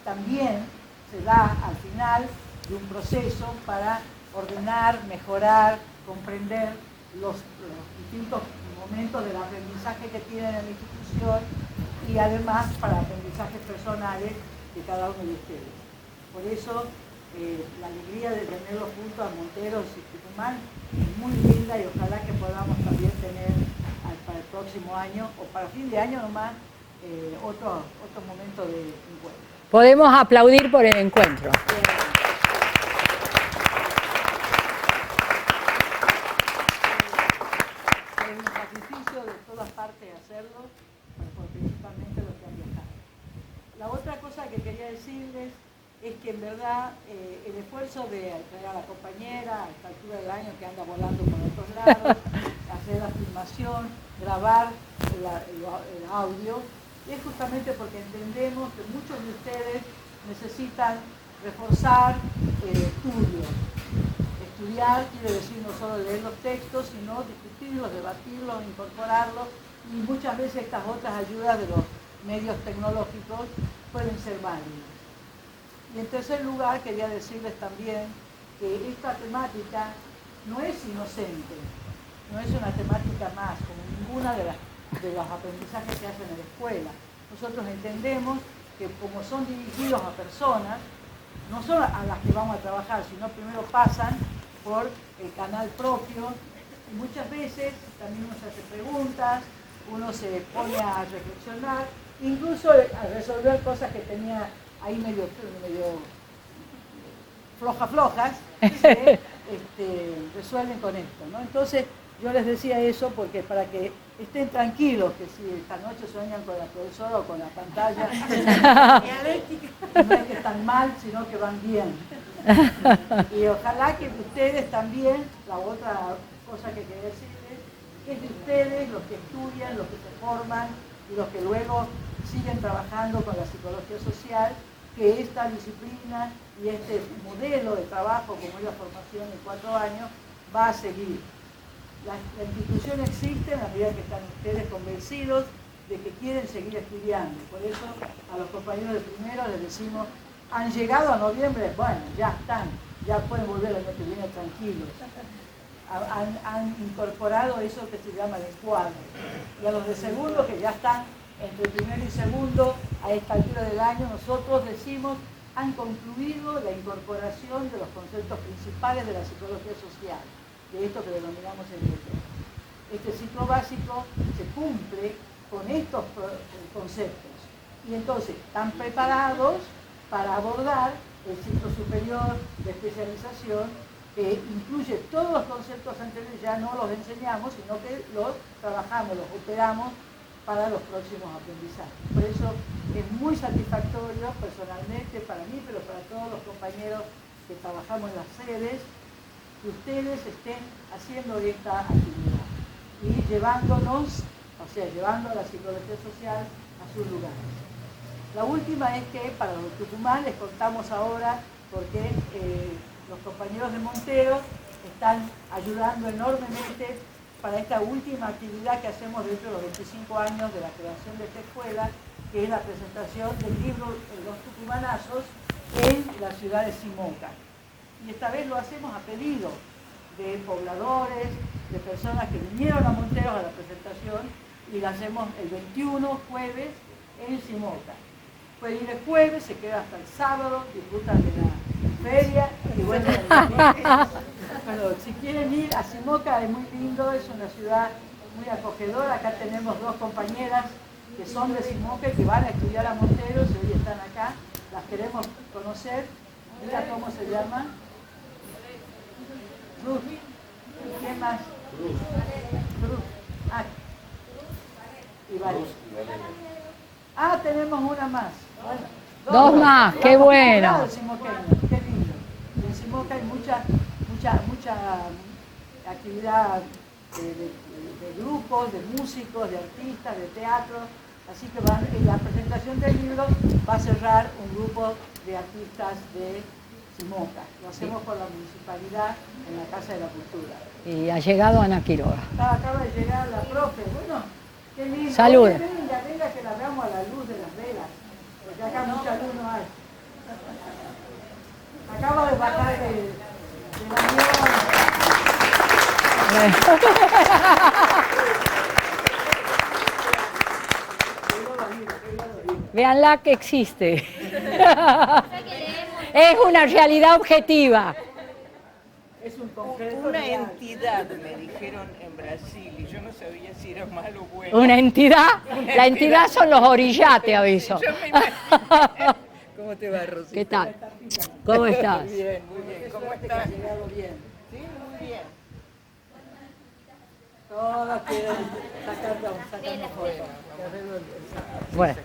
S6: también se da al final de un proceso para ordenar, mejorar, comprender los distintos momentos del aprendizaje que tienen en la institución y además para aprendizajes personales de cada uno de ustedes. Por eso la alegría de tenerlos juntos a Monteros y Tucumán es muy linda, y ojalá que podamos también tener para el próximo año o para fin de año nomás otro momento de encuentro.
S2: Podemos aplaudir por el encuentro.
S6: Es un sacrificio de todas partes hacerlo, principalmente los que han viajado. La otra cosa que quería decirles es que en verdad el esfuerzo de traer a la compañera a esta altura del año que anda volando por otros lados, hacer la filmación, grabar el audio, es justamente porque entendemos que muchos de ustedes necesitan reforzar el estudio. Estudiar quiere decir no solo leer los textos, sino discutirlos, debatirlos, incorporarlos, y muchas veces estas otras ayudas de los medios tecnológicos pueden ser válidas. Y en tercer lugar, quería decirles también que esta temática no es inocente, no es una temática más, como ninguna de los aprendizajes que hacen en la escuela. Nosotros entendemos que como son dirigidos a personas, no son a las que vamos a trabajar, sino primero pasan por el canal propio, y muchas veces también uno se hace preguntas, uno se pone a reflexionar, incluso a resolver cosas que tenía ahí medio flojas, se resuelven con esto, ¿no? Entonces, yo les decía eso porque para que estén tranquilos, que si esta noche sueñan con la profesora o con la pantalla, no es que están mal, sino que van bien. Y ojalá que ustedes también, la otra cosa que quería decirles, es de ustedes los que estudian, los que se forman y los que luego siguen trabajando con la psicología social, que esta disciplina y este modelo de trabajo, como es la formación en 4 años, va a seguir. La institución existe en la medida que están ustedes convencidos de que quieren seguir estudiando. Por eso a los compañeros de primero les decimos, han llegado a noviembre, bueno, ya están, ya pueden volver el año que viene tranquilos. Han incorporado eso que se llama el encuadre. Y a los de segundo, que ya están entre primero y segundo, a esta altura del año, nosotros decimos, han concluido la incorporación de los conceptos principales de la psicología social, de esto que denominamos el DT. Este ciclo básico se cumple con estos conceptos. Y entonces están preparados para abordar el ciclo superior de especialización, que incluye todos los conceptos anteriores, ya no los enseñamos, sino que los trabajamos, los operamos para los próximos aprendizajes. Por eso es muy satisfactorio personalmente para mí, pero para todos los compañeros que trabajamos en las sedes, que ustedes estén haciendo esta actividad y llevándonos, o sea, llevando a la psicología social a sus lugares. La última es que para los de Tucumán les contamos ahora porque los compañeros de Montero están ayudando enormemente para esta última actividad que hacemos dentro de los 25 años de la creación de esta escuela, que es la presentación del libro Los Tucumanazos en la ciudad de Simoca. Y esta vez lo hacemos a pedido de pobladores, de personas que vinieron a Monteros a la presentación, y la hacemos el 21, jueves, en Simoca. Pueden ir el jueves, se queda hasta el sábado, disfrutan de la feria y vuelven el domingo. Pero si quieren ir a Simoca es muy lindo, es una ciudad muy acogedora. Acá tenemos 2 compañeras que son de Simoca y que van a estudiar a Monteros y hoy están acá. Las queremos conocer. Mira cómo se llaman. Ruth. ¿Y quién más? Cruz. Ah. Y Valeria. Ah, tenemos una más. Bueno,
S2: dos más, qué bueno.
S6: Qué lindo. En Simoca hay mucha actividad de grupos, de músicos, de artistas, de teatro. Así que en la presentación del libro va a cerrar un grupo de artistas de Simoca. Lo hacemos por la municipalidad en la Casa de la Cultura.
S2: Y ha llegado Ana Quiroga.
S6: Acaba de llegar la profe. Bueno, qué lindo.
S2: Salud.
S6: Venga que la veamos a la luz de las velas, porque acá mucha luz no hay. Acaba de bajar del avión.
S2: Véanla que existe. Es una realidad objetiva.
S6: Es un concreto
S7: Una
S6: real.
S7: entidad, me dijeron en Brasil, y yo no sabía si era malo o bueno.
S2: ¿Una entidad? La entidad son los orillates, aviso.
S7: Yo me imagino. ¿Cómo te va, Rosita?
S2: ¿Qué tal? ¿Cómo estás?
S7: Muy bien, muy bien. ¿Cómo
S6: Suerte que
S7: estás?
S6: ha llegado bien.
S7: Sí, muy bien.
S6: Todos quieren sacarnos fotos.
S2: Bueno.